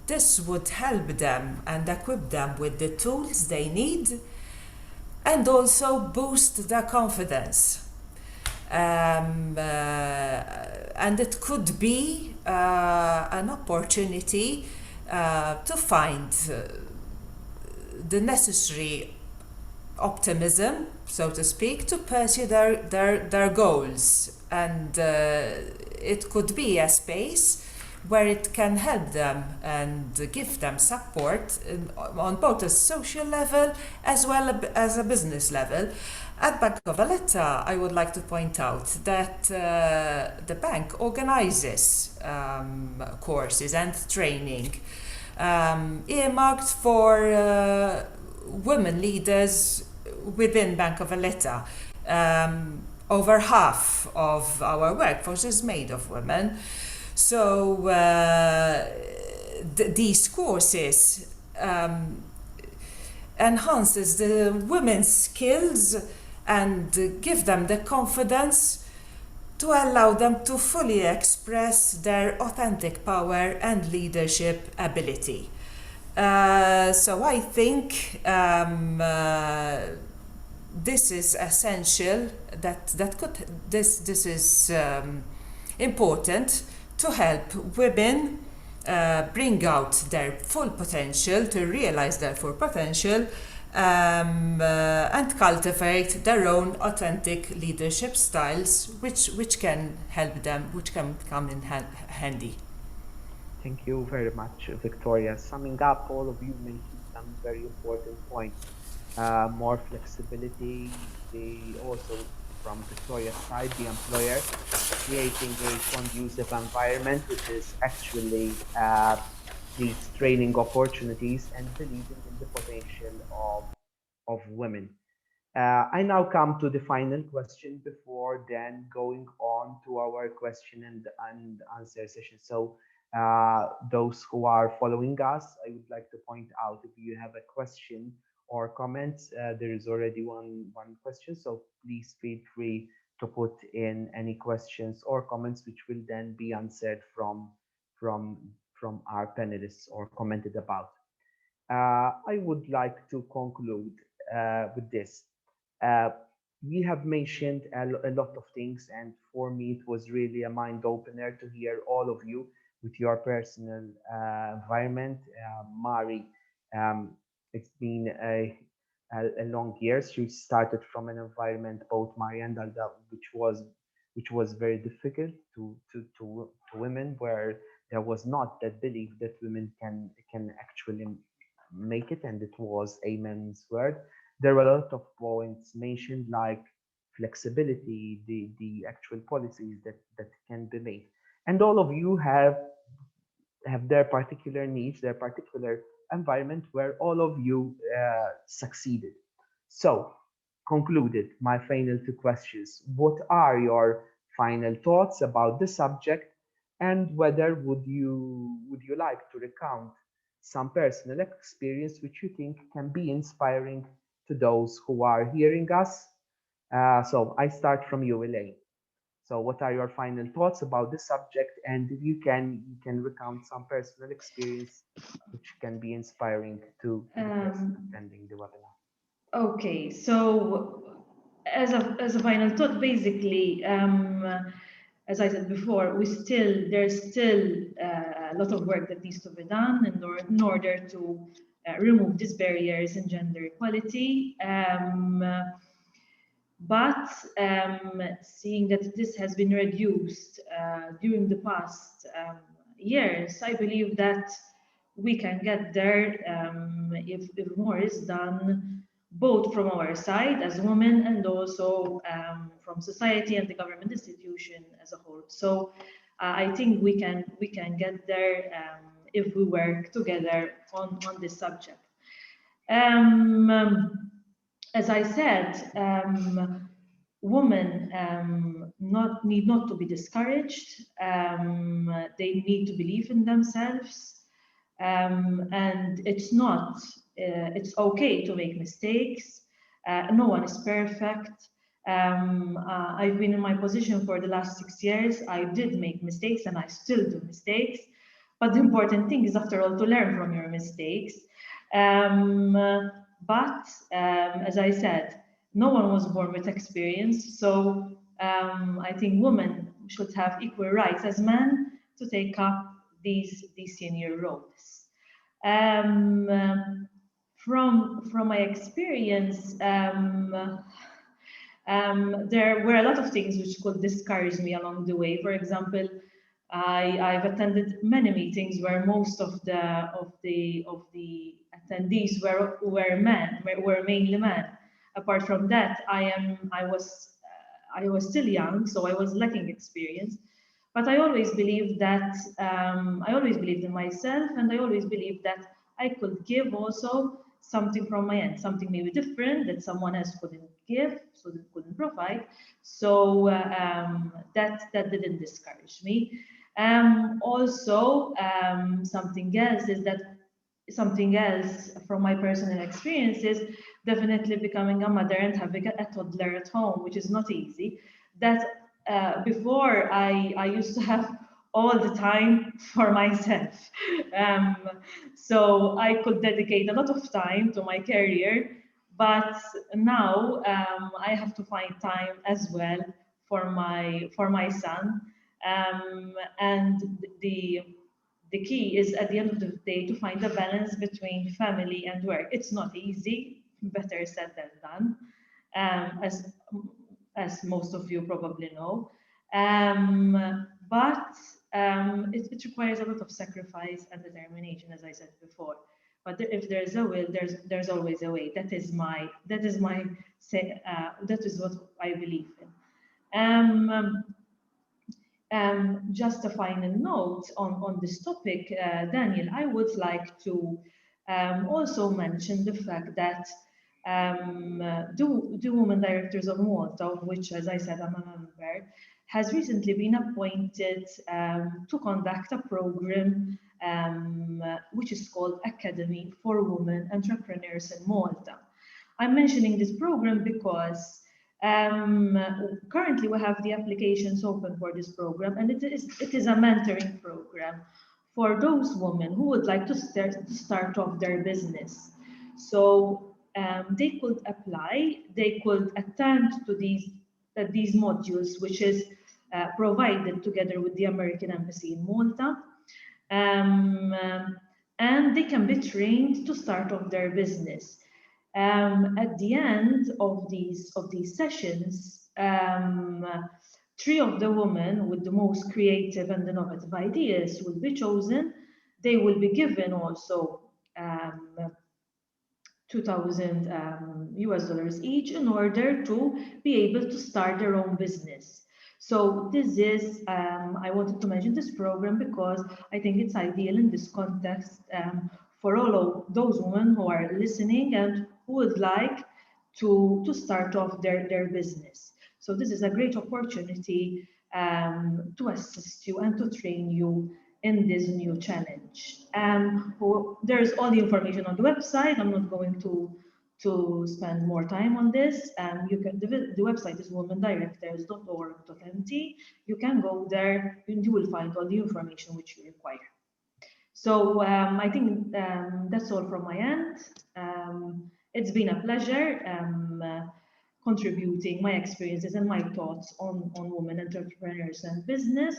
Speaker 6: This would help them and equip them with the tools they need, and also boost their confidence. And it could be an opportunity to find the necessary optimism, so to speak, to pursue their goals. And it could be a space where it can help them and give them support on both a social level as well as a business level. At Bank of Valletta, I would like to point out that the bank organizes courses and training earmarked for women leaders within Bank of Valletta. Over half of our workforce is made of women. So these courses enhances the women's skills and give them the confidence to allow them to fully express their authentic power and leadership ability. So I think this is essential. This is important to help women bring out their full potential, to realize their full potential, and cultivate their own authentic leadership styles, which can help them, which can come in handy.
Speaker 2: Thank you very much, Victoria. Summing up, all of you mentioned some very important points. More flexibility, also from Victoria's side, the employer creating a conducive environment, which is actually these training opportunities and believing in the potential of women. I now come to the final question before then going on to our question and answer session. So those who are following us, I would like to point out, if you have a question or comments, there is already one question, so please feel free to put in any questions or comments, which will then be answered from our panelists or commented about. I would like to conclude with this. We have mentioned a lot of things, and for me it was really a mind opener to hear all of you with your personal environment. Mari, it's been a long year. She started from an environment, both Mari and Alda, which was very difficult to women, where there was not that belief that women can actually make it, and it was a man's word. There were a lot of points mentioned, like flexibility, the actual policies that can be made, and all of you have their particular needs, their particular environment where all of you succeeded. So concluded my final two questions. What are your final thoughts about the subject, and whether would you like to recount some personal experience which you think can be inspiring to those who are hearing us? So I start from you, Elaine. So what are your final thoughts about the subject, and if you can recount some personal experience which can be inspiring to the person attending the webinar?
Speaker 1: Okay, so as a final thought, basically, as I said before, there's still a lot of work that needs to be done in order to remove these barriers in gender equality. But seeing that this has been reduced during the past years, I believe that we can get there if more is done, both from our side as women and also from society and the government institution as a whole. So I think we can get there if we work together on this subject. As I said, women need not to be discouraged. They need to believe in themselves, and it's okay to make mistakes. No one is perfect. I've been in my position for the last 6 years. I did make mistakes, and I still do mistakes. But the important thing is, after all, to learn from your mistakes. But as I said, no one was born with experience. So I think women should have equal rights as men to take up these senior roles. From my experience, there were a lot of things which could discourage me along the way. For example, I've attended many meetings where most of the attendees were men, were mainly men. Apart from that, I was still young, so I was lacking experience. But I always believed that I always believed in myself, and I always believed that I could give also something from my end, something maybe different that someone else couldn't give, so they couldn't provide. So that didn't discourage me. Also, something else from my personal experience is definitely becoming a mother and having a toddler at home, which is not easy. That before I used to have all the time for myself. So I could dedicate a lot of time to my career, but now I have to find time as well for my son. And the key is, at the end of the day, to find a balance between family and work. It's not easy, better said than done, as most of you probably know. But it requires a lot of sacrifice and determination, as I said before. But if there's a will, there's always a way. That is what I believe in. Just a final note on this topic, Daniel, I would like to also mention the fact that the Women Directors of Malta, of which, as I said, I'm a member, has recently been appointed to conduct a program which is called Academy for Women Entrepreneurs in Malta. I'm mentioning this program because currently we have the applications open for this program, and it is a mentoring program for those women who would like to start off their business. So they could apply, they could attend to these modules, which is provided together with the American Embassy in Malta, and they can be trained to start off their business. At the end of these sessions, 3 of the women with the most creative and innovative ideas will be chosen. They will be given also $2,000 each in order to be able to start their own business. So this is, I wanted to mention this program because I think it's ideal in this context for all of those women who are listening and who would like to start off their business. So this is a great opportunity to assist you and to train you in this new challenge. There's all the information on the website. I'm not going to spend more time on this. The website is womendirectors.org.mt. You can go there and you will find all the information which you require. So I think that's all from my end. It's been a pleasure contributing my experiences and my thoughts on women entrepreneurs and business.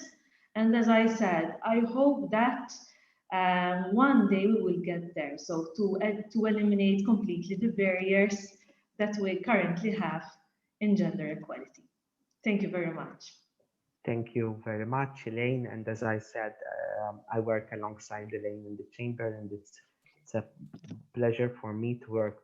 Speaker 1: And as I said, I hope that one day we will get there. So to eliminate completely the barriers that we currently have in gender equality. Thank you very much.
Speaker 2: Thank you very much, Elaine. And as I said, I work alongside Elaine in the chamber, and it's a pleasure for me to work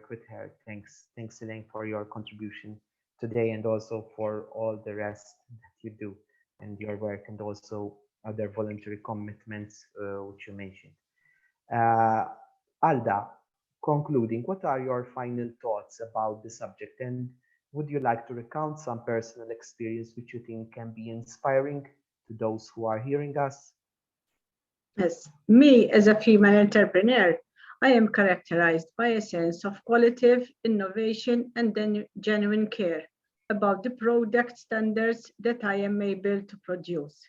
Speaker 2: with her. Thanks, Elaine, for your contribution today, and also for all the rest that you do and your work, and also other voluntary commitments which you mentioned. Alda, concluding, what are your final thoughts about the subject, and would you like to recount some personal experience which you think can be inspiring to those who are hearing us?
Speaker 4: Yes, me as a female entrepreneur, I am characterized by a sense of qualitative innovation and then genuine care about the product standards that I am able to produce.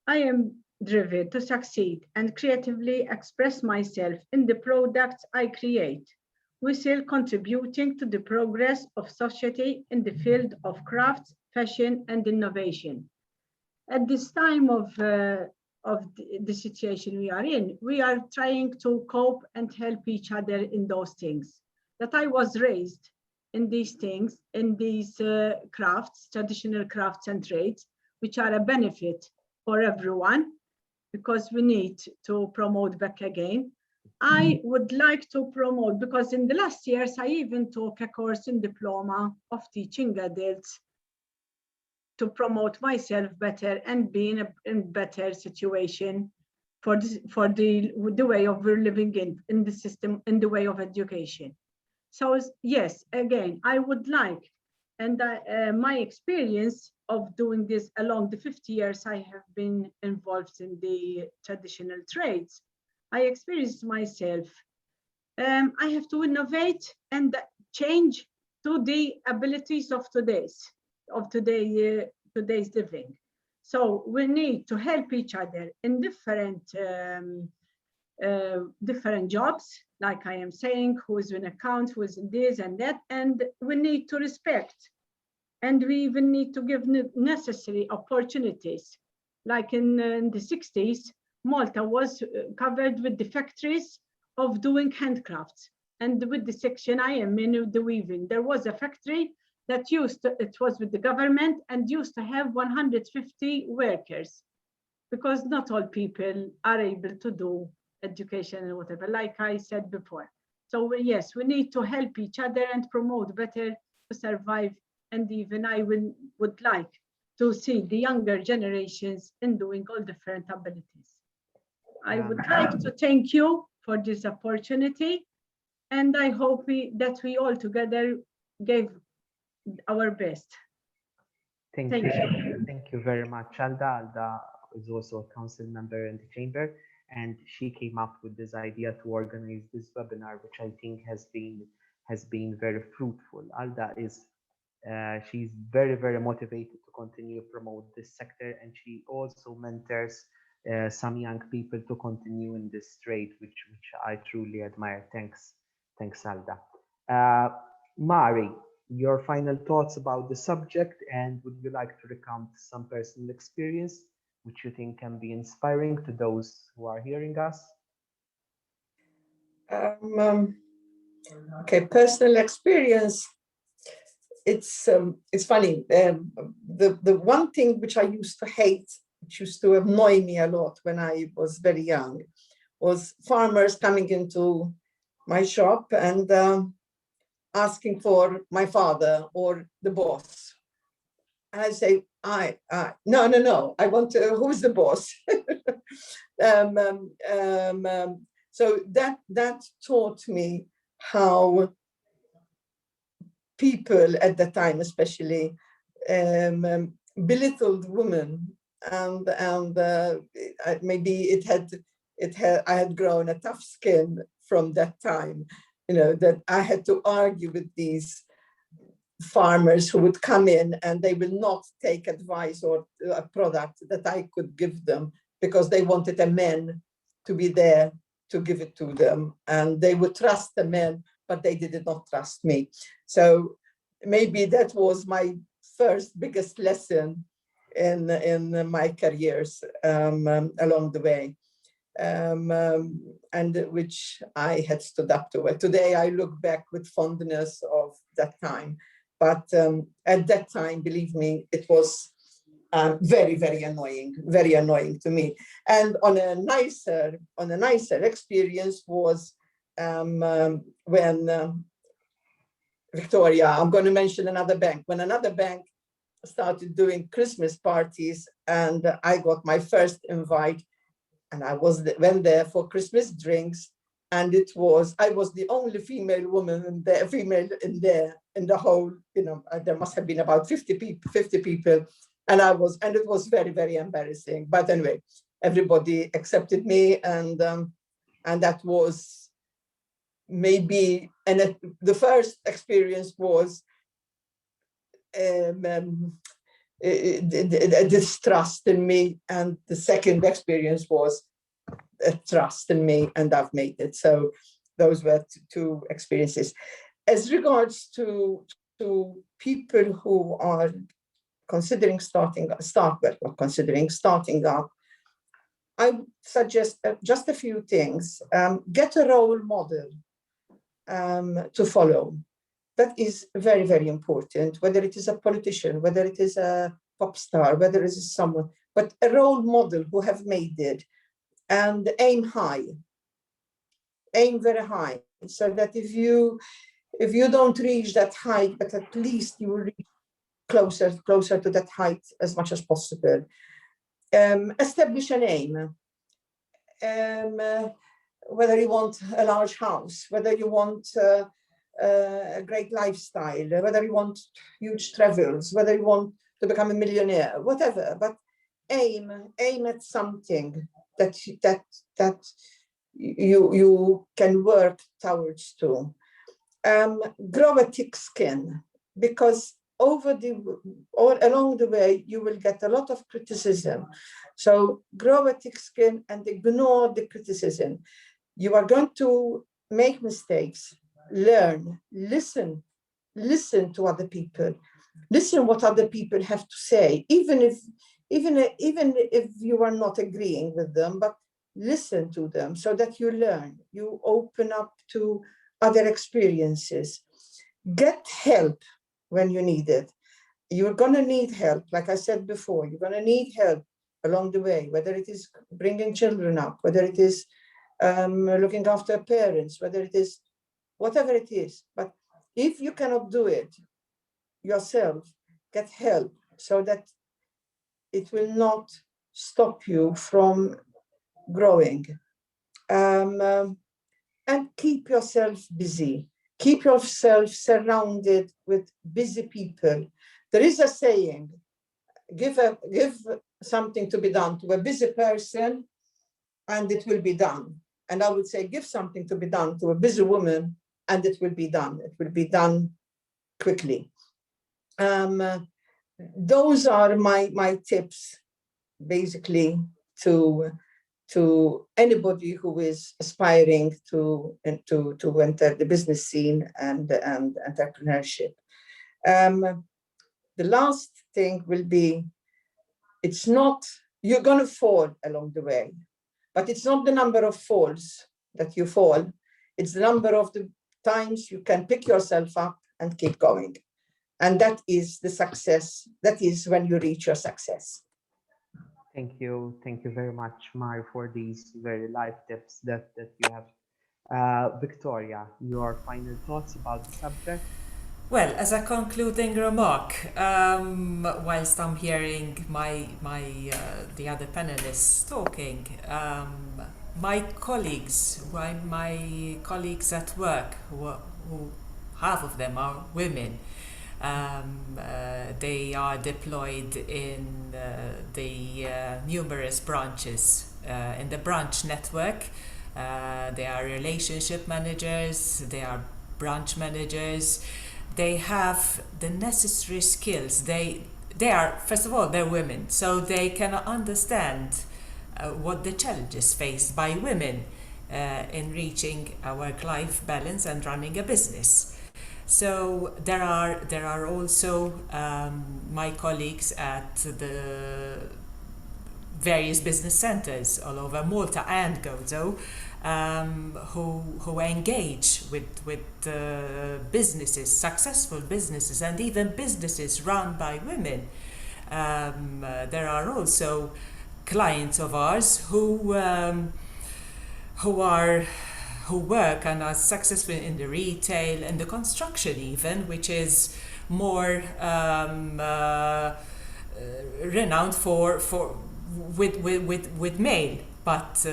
Speaker 4: I am driven to succeed and creatively express myself in the products I create, while contributing to the progress of society in the field of crafts, fashion, and innovation. At this time of the situation we are in, we are trying to cope and help each other in those things. That I was raised in these things, in these crafts, traditional crafts and trades, which are a benefit for everyone, because we need to promote back again. I would like to promote, because in the last years, I even took a course in diploma of teaching adults to promote myself better and be in a better situation for the way of we're living in the system, in the way of education. So yes, again, I would like, and my experience of doing this along the 50 years I have been involved in the traditional trades, I experienced myself. I have to innovate and change to the abilities of today's living. So we need to help each other in different jobs, like I am saying, who is in account, who is in this and that, and we need to respect. And we even need to give necessary opportunities. Like in the 60s, Malta was covered with the factories of doing handcrafts. And with the section I am in, the weaving, there was a factory that it was with the government and used to have 150 workers, because not all people are able to do education and whatever, like I said before. So yes, we need to help each other and promote better to survive. And even I would like to see the younger generations in doing all different abilities. I would like to thank you for this opportunity, and I hope that we all together gave our best.
Speaker 2: Thank you. Thank you very much, Alda. Alda is also a council member in the chamber, and she came up with this idea to organize this webinar, which I think has been very fruitful. Alda is she's very motivated to continue to promote this sector, and she also mentors some young people to continue in this trade, which I truly admire. Thanks, Alda. Mari, your final thoughts about the subject, and would you like to recount some personal experience which you think can be inspiring to those who are hearing us?
Speaker 5: Okay, personal experience. It's funny. The one thing which I used to hate, which used to annoy me a lot when I was very young, was farmers coming into my shop and asking for my father or the boss. And I say, no, I want to, who's the boss? So that taught me how people at the time, especially, belittled women, and maybe I had grown a tough skin from that time, that I had to argue with these farmers who would come in and they will not take advice or a product that I could give them because they wanted a man to be there to give it to them, and they would trust the men, but they did not trust me. So maybe that was my first biggest lesson in my careers along the way, and which I had stood up to. Today I look back with fondness of that time, but at that time, believe me, it was very, very annoying to me. And on a nicer experience was when Victoria, I'm going to mention another bank, when another bank started doing Christmas parties, and I got my first invite, and I went there for Christmas drinks, and I was the only female woman in the whole, there must have been about 50 people, and it was very, very embarrassing. But anyway, everybody accepted me, and that was maybe, and the first experience was distrust in me, and the second experience was a trust in me, and I've made it. So those were two experiences. As regards to people who are considering starting up, I would suggest just a few things. Get a role model to follow. That is very, very important, whether it is a politician, whether it is a pop star, whether it is someone, but a role model who have made it, and aim high, aim very high, so that if you don't reach that height, but at least you will reach closer to that height as much as possible. Establish an aim. Whether you want a large house, whether you want a great lifestyle, whether you want huge travels, whether you want to become a millionaire, whatever, but aim at something that you can work towards to. Grow a thick skin, because along the way you will get a lot of criticism. So grow a thick skin and ignore the criticism. You are going to make mistakes. Learn, listen to other people, listen what other people have to say, even if you are not agreeing with them, but listen to them so that you learn, you open up to other experiences. Get help when you need it. You're going to need help, like I said before, you're going to need help along the way, whether it is bringing children up, whether it is looking after parents, whether it is whatever it is. But if you cannot do it yourself, get help so that it will not stop you from growing. And keep yourself busy. Keep yourself surrounded with busy people. There is a saying, give something to be done to a busy person and it will be done. And I would say, give something to be done to a busy woman and it will be done. It will be done quickly. Those are my tips, basically, to anybody who is aspiring to enter the business scene and entrepreneurship. The last thing will be, it's not, you're going to fall along the way, but it's not the number of falls that you fall. It's the number of the times you can pick yourself up and keep going. And that is the success. That is when you reach your success.
Speaker 2: Thank you very much, Mar, for these very life tips that you have. Victoria, your final thoughts about the subject?
Speaker 6: Well, as a concluding remark, whilst I'm hearing the other panelists talking, my colleagues at work who half of them are women. They are deployed in the numerous branches in the branch network. They are relationship managers, they are branch managers. They have the necessary skills. They are, first of all, they're women, so they can understand what the challenges faced by women in reaching a work-life balance and running a business. So there are also my colleagues at the various business centers all over Malta and Gozo who engage with businesses, successful businesses, and even businesses run by women. There are also clients of ours who work and are successful in the retail and the construction even, which is more renowned with male, but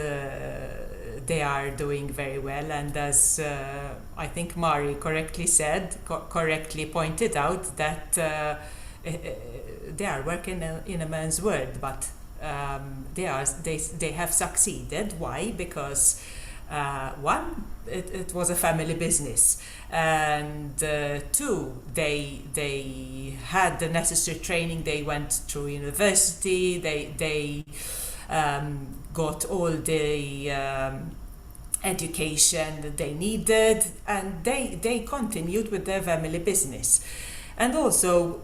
Speaker 6: they are doing very well. And as I think Mari correctly said, correctly pointed out, that they are working in a man's world, but they have succeeded. Why? Because one, it was a family business, and two, they had the necessary training. They went through university. They got all the education that they needed, and they continued with their family business. And also,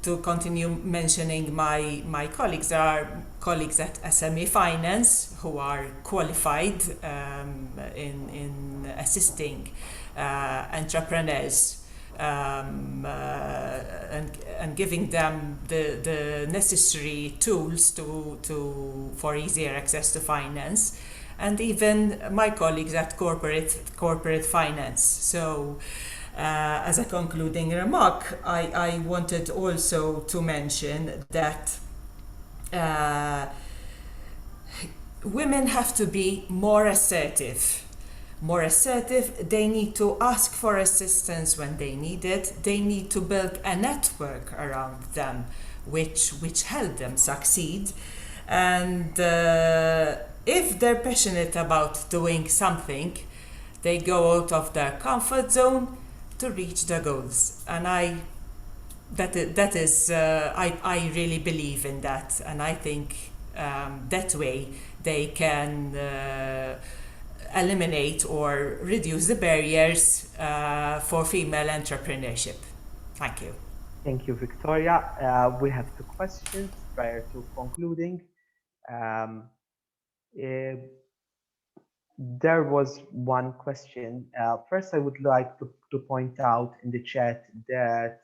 Speaker 6: to continue mentioning my colleagues, there are colleagues at SME Finance who are qualified in assisting entrepreneurs and giving them the necessary tools for easier access to finance, and even my colleagues at corporate finance. So. As a concluding remark, I wanted also to mention that women have to be more assertive. They need to ask for assistance when they need it. They need to build a network around them which help them succeed. And if they're passionate about doing something, they go out of their comfort zone to reach their goals. And I really believe in that, and I think that way they can eliminate or reduce the barriers for female entrepreneurship. Thank you.
Speaker 2: Thank you, Victoria. We have 2 questions prior to concluding. There was one question. First, I would like to point out in the chat that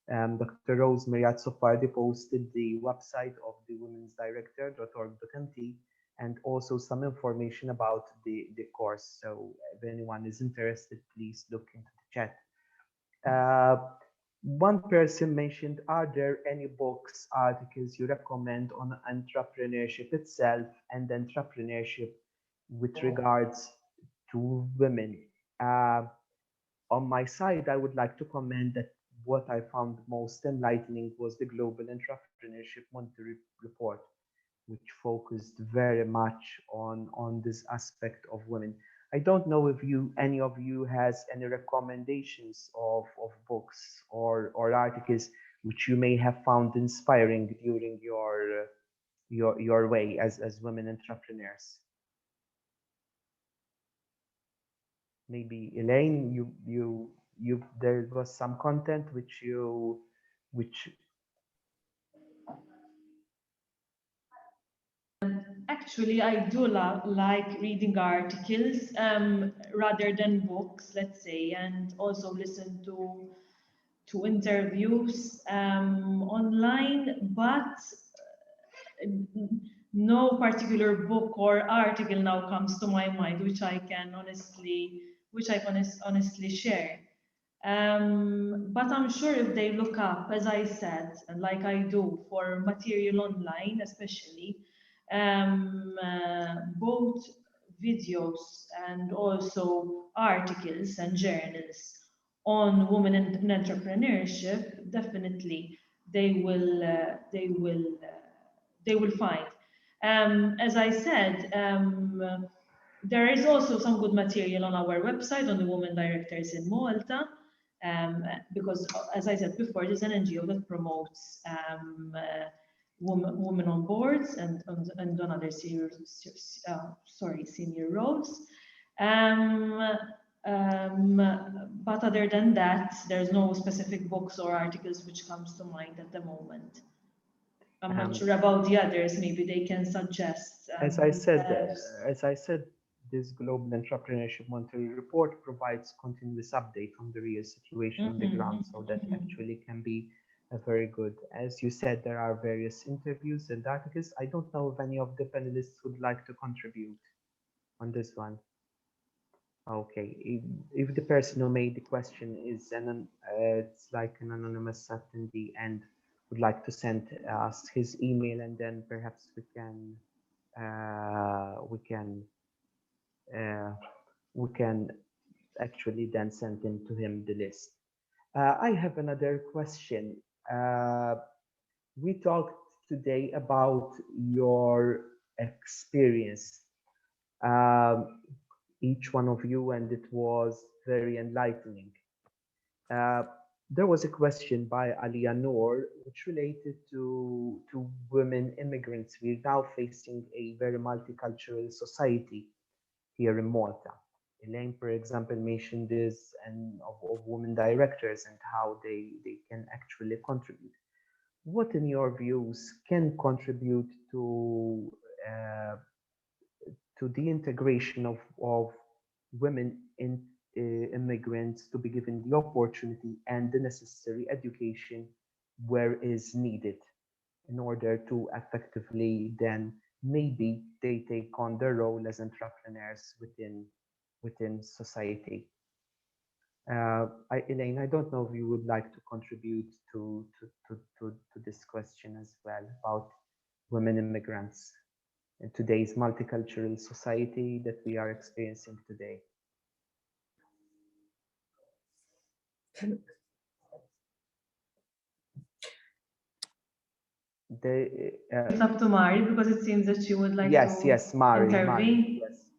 Speaker 2: Dr. Rosemary at Sohardi posted the website of the womensdirector.org.mt and also some information about the course. So if anyone is interested, please look into the chat. One person mentioned, are there any books, articles you recommend on entrepreneurship itself and entrepreneurship with regards to women? On my side, I would like to comment that what I found most enlightening was the Global Entrepreneurship Monitor Report, which focused very much on this aspect of women. I don't know if any of you has any recommendations of books or articles which you may have found inspiring during your way as women entrepreneurs. Maybe Elaine, there was some content which
Speaker 1: Actually, I do like reading articles rather than books, let's say, and also listen to interviews online, but no particular book or article now comes to my mind which I can honestly share. But I'm sure if they look up, as I said, and like I do for material online, especially both videos and also articles and journals on women in entrepreneurship, definitely they will find. As I said, there is also some good material on our website on the women directors in Malta, because, as I said before, there's an NGO that promotes women on boards and on other senior roles. But other than that, there's no specific books or articles which comes to mind at the moment. I'm not sure about the others. Maybe they can suggest.
Speaker 2: As I said, this Global Entrepreneurship Monitor Report provides continuous update on the real situation on the ground, so that actually can be a very good. As you said, there are various interviews and articles. I don't know if any of the panelists would like to contribute on this one. Okay, if the person who made the question is it's like an anonymous attendee and would like to send us his email, and then perhaps we can actually then send to him the list. I have another question. We talked today about your experience, each one of you, and it was very enlightening. There was a question by Aliyah Noor, which related to women immigrants. We're now facing a very multicultural society here in Malta. Elaine, for example, mentioned this and of women directors and how they can actually contribute. What, in your views, can contribute to the integration of women in immigrants to be given the opportunity and the necessary education where is needed in order to effectively then maybe they take on their role as entrepreneurs within society. Elaine, I don't know if you would like to contribute to this question as well about women immigrants in today's multicultural society that we are experiencing today.
Speaker 1: It's up to Mari, because it seems that she would like to
Speaker 2: Mari,
Speaker 5: yes.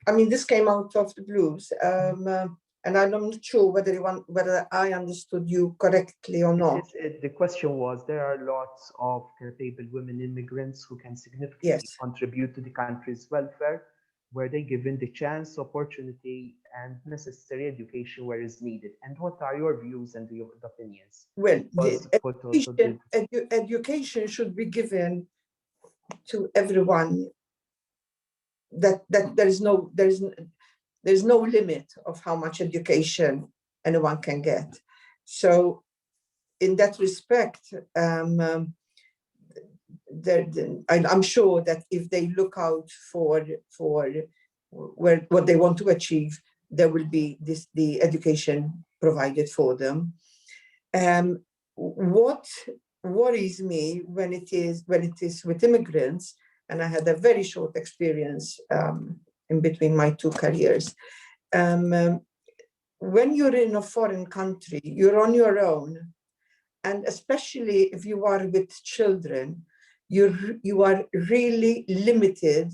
Speaker 5: I mean, this came out of the blues, and I'm not sure whether I understood you correctly or not.
Speaker 2: The question was, there are lots of capable women immigrants who can significantly contribute to the country's welfare, where they given the chance, opportunity, and necessary education where is needed. And what are your views and your opinions?
Speaker 5: Well, education should be given to everyone. That there's no limit of how much education anyone can get. So, in that respect, I'm sure that if they look out for what they want to achieve, there will be the education provided for them. What worries me when it is with immigrants, and I had a very short experience in between my two careers. When you're in a foreign country, you're on your own, and especially if you are with children, you are really limited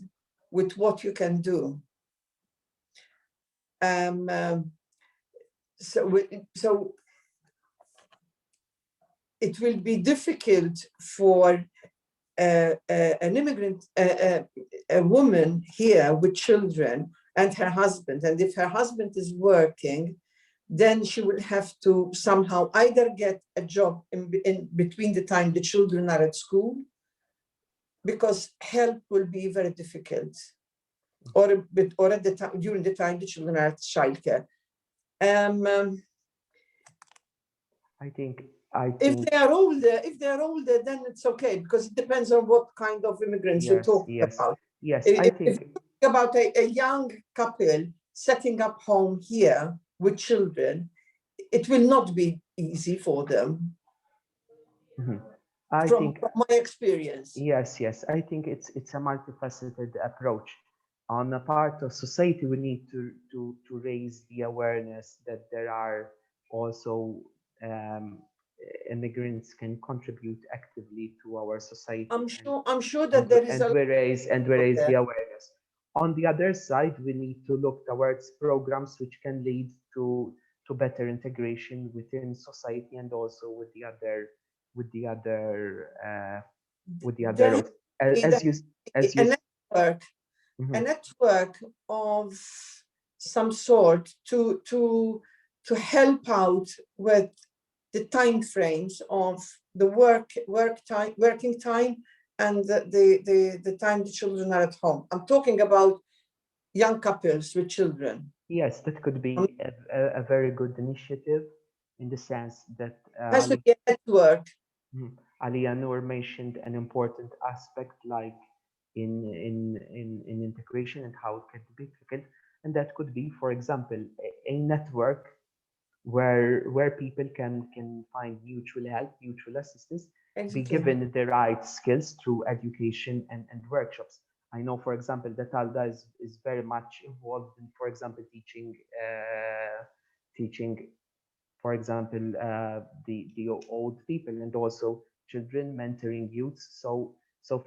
Speaker 5: with what you can do. So it will be difficult for an immigrant, a woman here with children and her husband, and if her husband is working, then she will have to somehow either get a job in between the time the children are at school, because help will be very difficult, or at the time during the time the children are at childcare. If they are older, then it's okay, because it depends on what kind of immigrants you're talking about.
Speaker 2: Yes,
Speaker 5: if you think about a young couple setting up home here with children, it will not be easy for them. From my experience.
Speaker 2: Yes, I think it's a multifaceted approach. On a part of society, we need to raise the awareness that there are also immigrants can contribute actively to our society.
Speaker 5: I'm sure that there is
Speaker 2: we raise the
Speaker 5: there.
Speaker 2: awareness. On the other side, we need to look towards programs which can lead to better integration within society and also with the other
Speaker 5: There
Speaker 2: as you
Speaker 5: a network,
Speaker 2: Mhm.
Speaker 5: a network of some sort to help out with the time frames of the working time and the time the children are at home. I'm talking about young couples with children.
Speaker 2: Yes, that could be a very good initiative in the sense that
Speaker 5: Has to be a network.
Speaker 2: Aliyah Noor mentioned an important aspect like in integration and how it can be difficult, and that could be, for example, a network where people can find mutual help, mutual assistance, be given the right skills through education and workshops. I know, for example, that Alda is very much involved in, for example, teaching, for example, the old people and also children, mentoring youths. So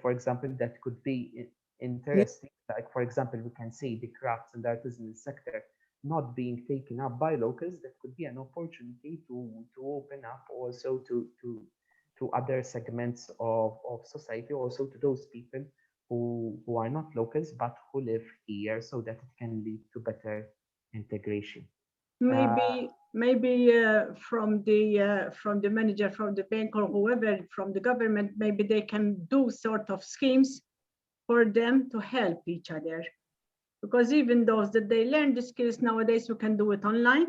Speaker 2: for example, that could be interesting. Like, for example, we can see the crafts and artisanal sector not being taken up by locals. That could be an opportunity to open up also to other segments of society, also to those people who are not locals but who live here, so that it can lead to better integration.
Speaker 4: Maybe from the manager, from the bank, or whoever from the government, maybe they can do sort of schemes for them to help each other. Because even those that they learn the skills nowadays, you can do it online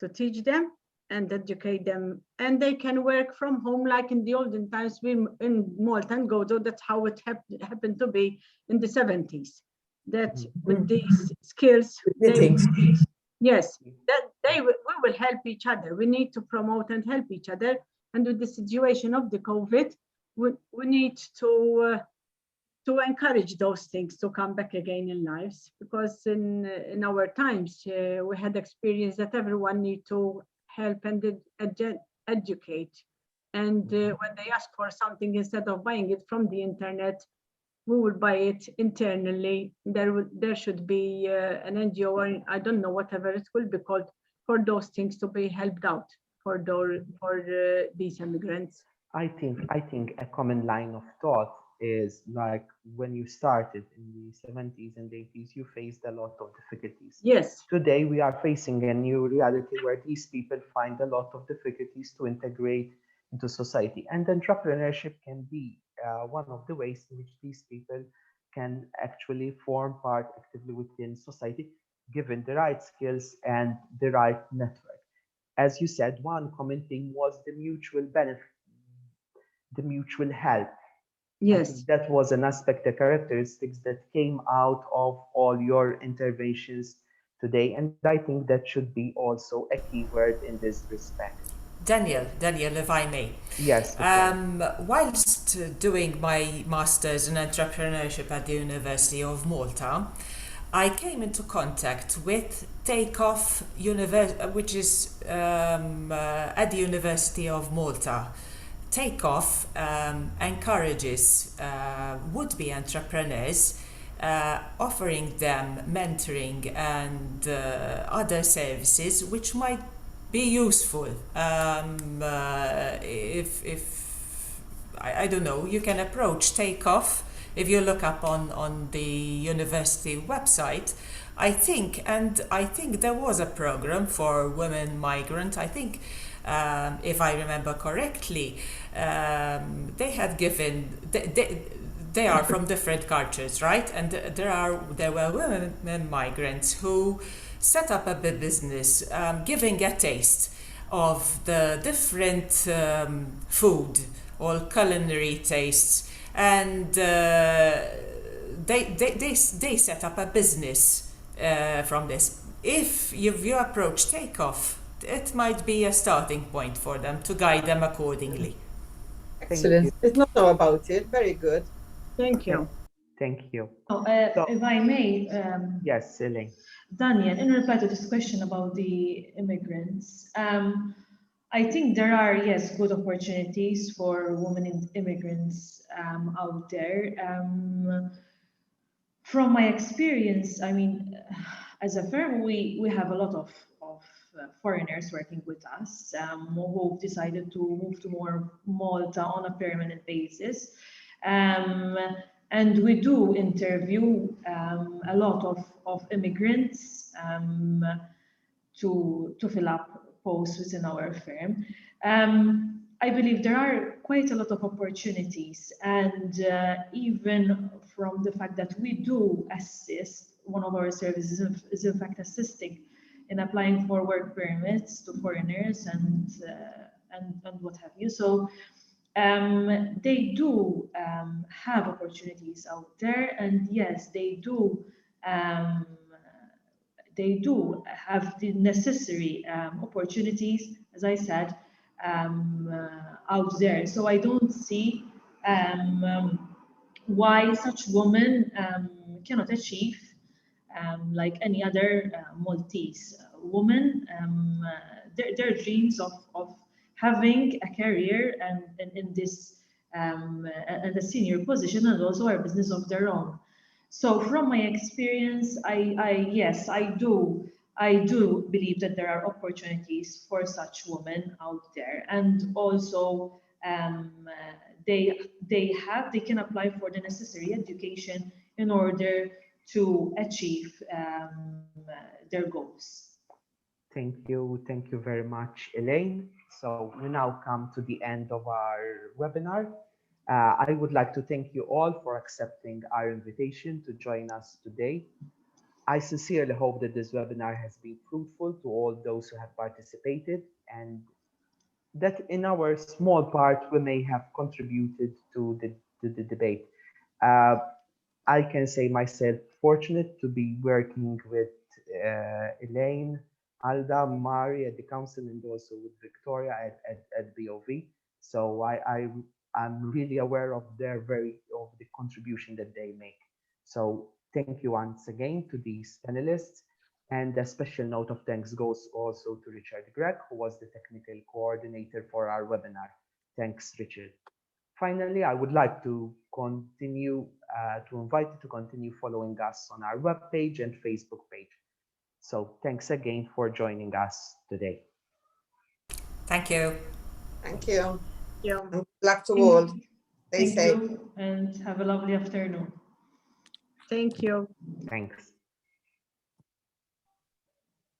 Speaker 4: to teach them and educate them, and they can work from home like in the olden times. We in Malta and Gozo, that's how it happened to be in the 70s. That with these skills, yes, that we will help each other. We need to promote and help each other. And with the situation of the COVID, we need to encourage those things to come back again in lives, because in our times we had experience that everyone need to help and educate. And when they ask for something, instead of buying it from the internet, we will buy it internally. There should be an NGO, or I don't know, whatever it will be called, for those things to be helped out for these immigrants.
Speaker 2: I think a common line of thought is like when you started in the 70s and 80s, you faced a lot of difficulties.
Speaker 4: Yes.
Speaker 2: Today we are facing a new reality where these people find a lot of difficulties to integrate into society, and entrepreneurship can be one of the ways in which these people can actually form part actively within society, given the right skills and the right network. As you said, one common thing was the mutual benefit, the mutual help.
Speaker 4: Yes,
Speaker 2: that was an aspect, the characteristics that came out of all your interventions today, and I think that should be also a key word in this respect.
Speaker 6: Daniel, if I may.
Speaker 2: Yes.
Speaker 6: Whilst doing my master's in entrepreneurship at the University of Malta, I came into contact with Takeoff, which is at the University of Malta. Takeoff encourages would-be entrepreneurs, offering them mentoring and other services which might be useful. If I don't know, you can approach Takeoff if you look up on the university website. I think there was a program for women migrant. I think, if I remember correctly, they had given. They are from different cultures, right? And there were women migrants who set up a business, giving a taste of the different food or culinary tastes, and they set up a business from this. If you approach Takeoff, it might be a starting point for them to guide them accordingly.
Speaker 5: Excellent. Let's not know about it. Very good.
Speaker 4: Thank you.
Speaker 2: Thank you.
Speaker 1: Oh,
Speaker 2: So-
Speaker 1: if I may,
Speaker 2: Yes, Elaine.
Speaker 1: Daniel, in reply to this question about the immigrants, I think there are, yes, good opportunities for women immigrants out there. From my experience, I mean, as a firm, we have a lot of foreigners working with us who've decided to move to Malta on a permanent basis. And we do interview a lot of immigrants to fill up posts within our firm. I believe there are quite a lot of opportunities, and even from the fact that we do assist, one of our services is in fact assisting in applying for work permits to foreigners and what have you. So they do have opportunities out there, and yes, they do have the necessary opportunities, as I said, out there. So I don't see why such women cannot achieve like any other Maltese woman their dreams of having a career and in this and a senior position, and also a business of their own. So from my experience, yes, I do believe that there are opportunities for such women out there, and also they can apply for the necessary education in order to achieve their goals.
Speaker 2: Thank you very much, Elaine. So we now come to the end of our webinar. I would like to thank you all for accepting our invitation to join us today. I sincerely hope that this webinar has been fruitful to all those who have participated, and that in our small part we may have contributed to the debate. I can say myself fortunate to be working with Elaine, Alda, Mari at the council, and also with Victoria at BOV. So I'm really aware of of the contribution that they make. So thank you once again to these panelists, and a special note of thanks goes also to Richard Gregg, who was the technical coordinator for our webinar. Thanks, Richard. Finally, I would like to continue to invite you to continue following us on our webpage and Facebook page. So thanks again for joining us today.
Speaker 6: Thank you.
Speaker 5: Thank you.
Speaker 4: Yeah.
Speaker 5: And good luck to all. Stay
Speaker 1: Thank
Speaker 5: safe.
Speaker 1: you, and have a lovely afternoon.
Speaker 4: Thank you.
Speaker 2: Thanks.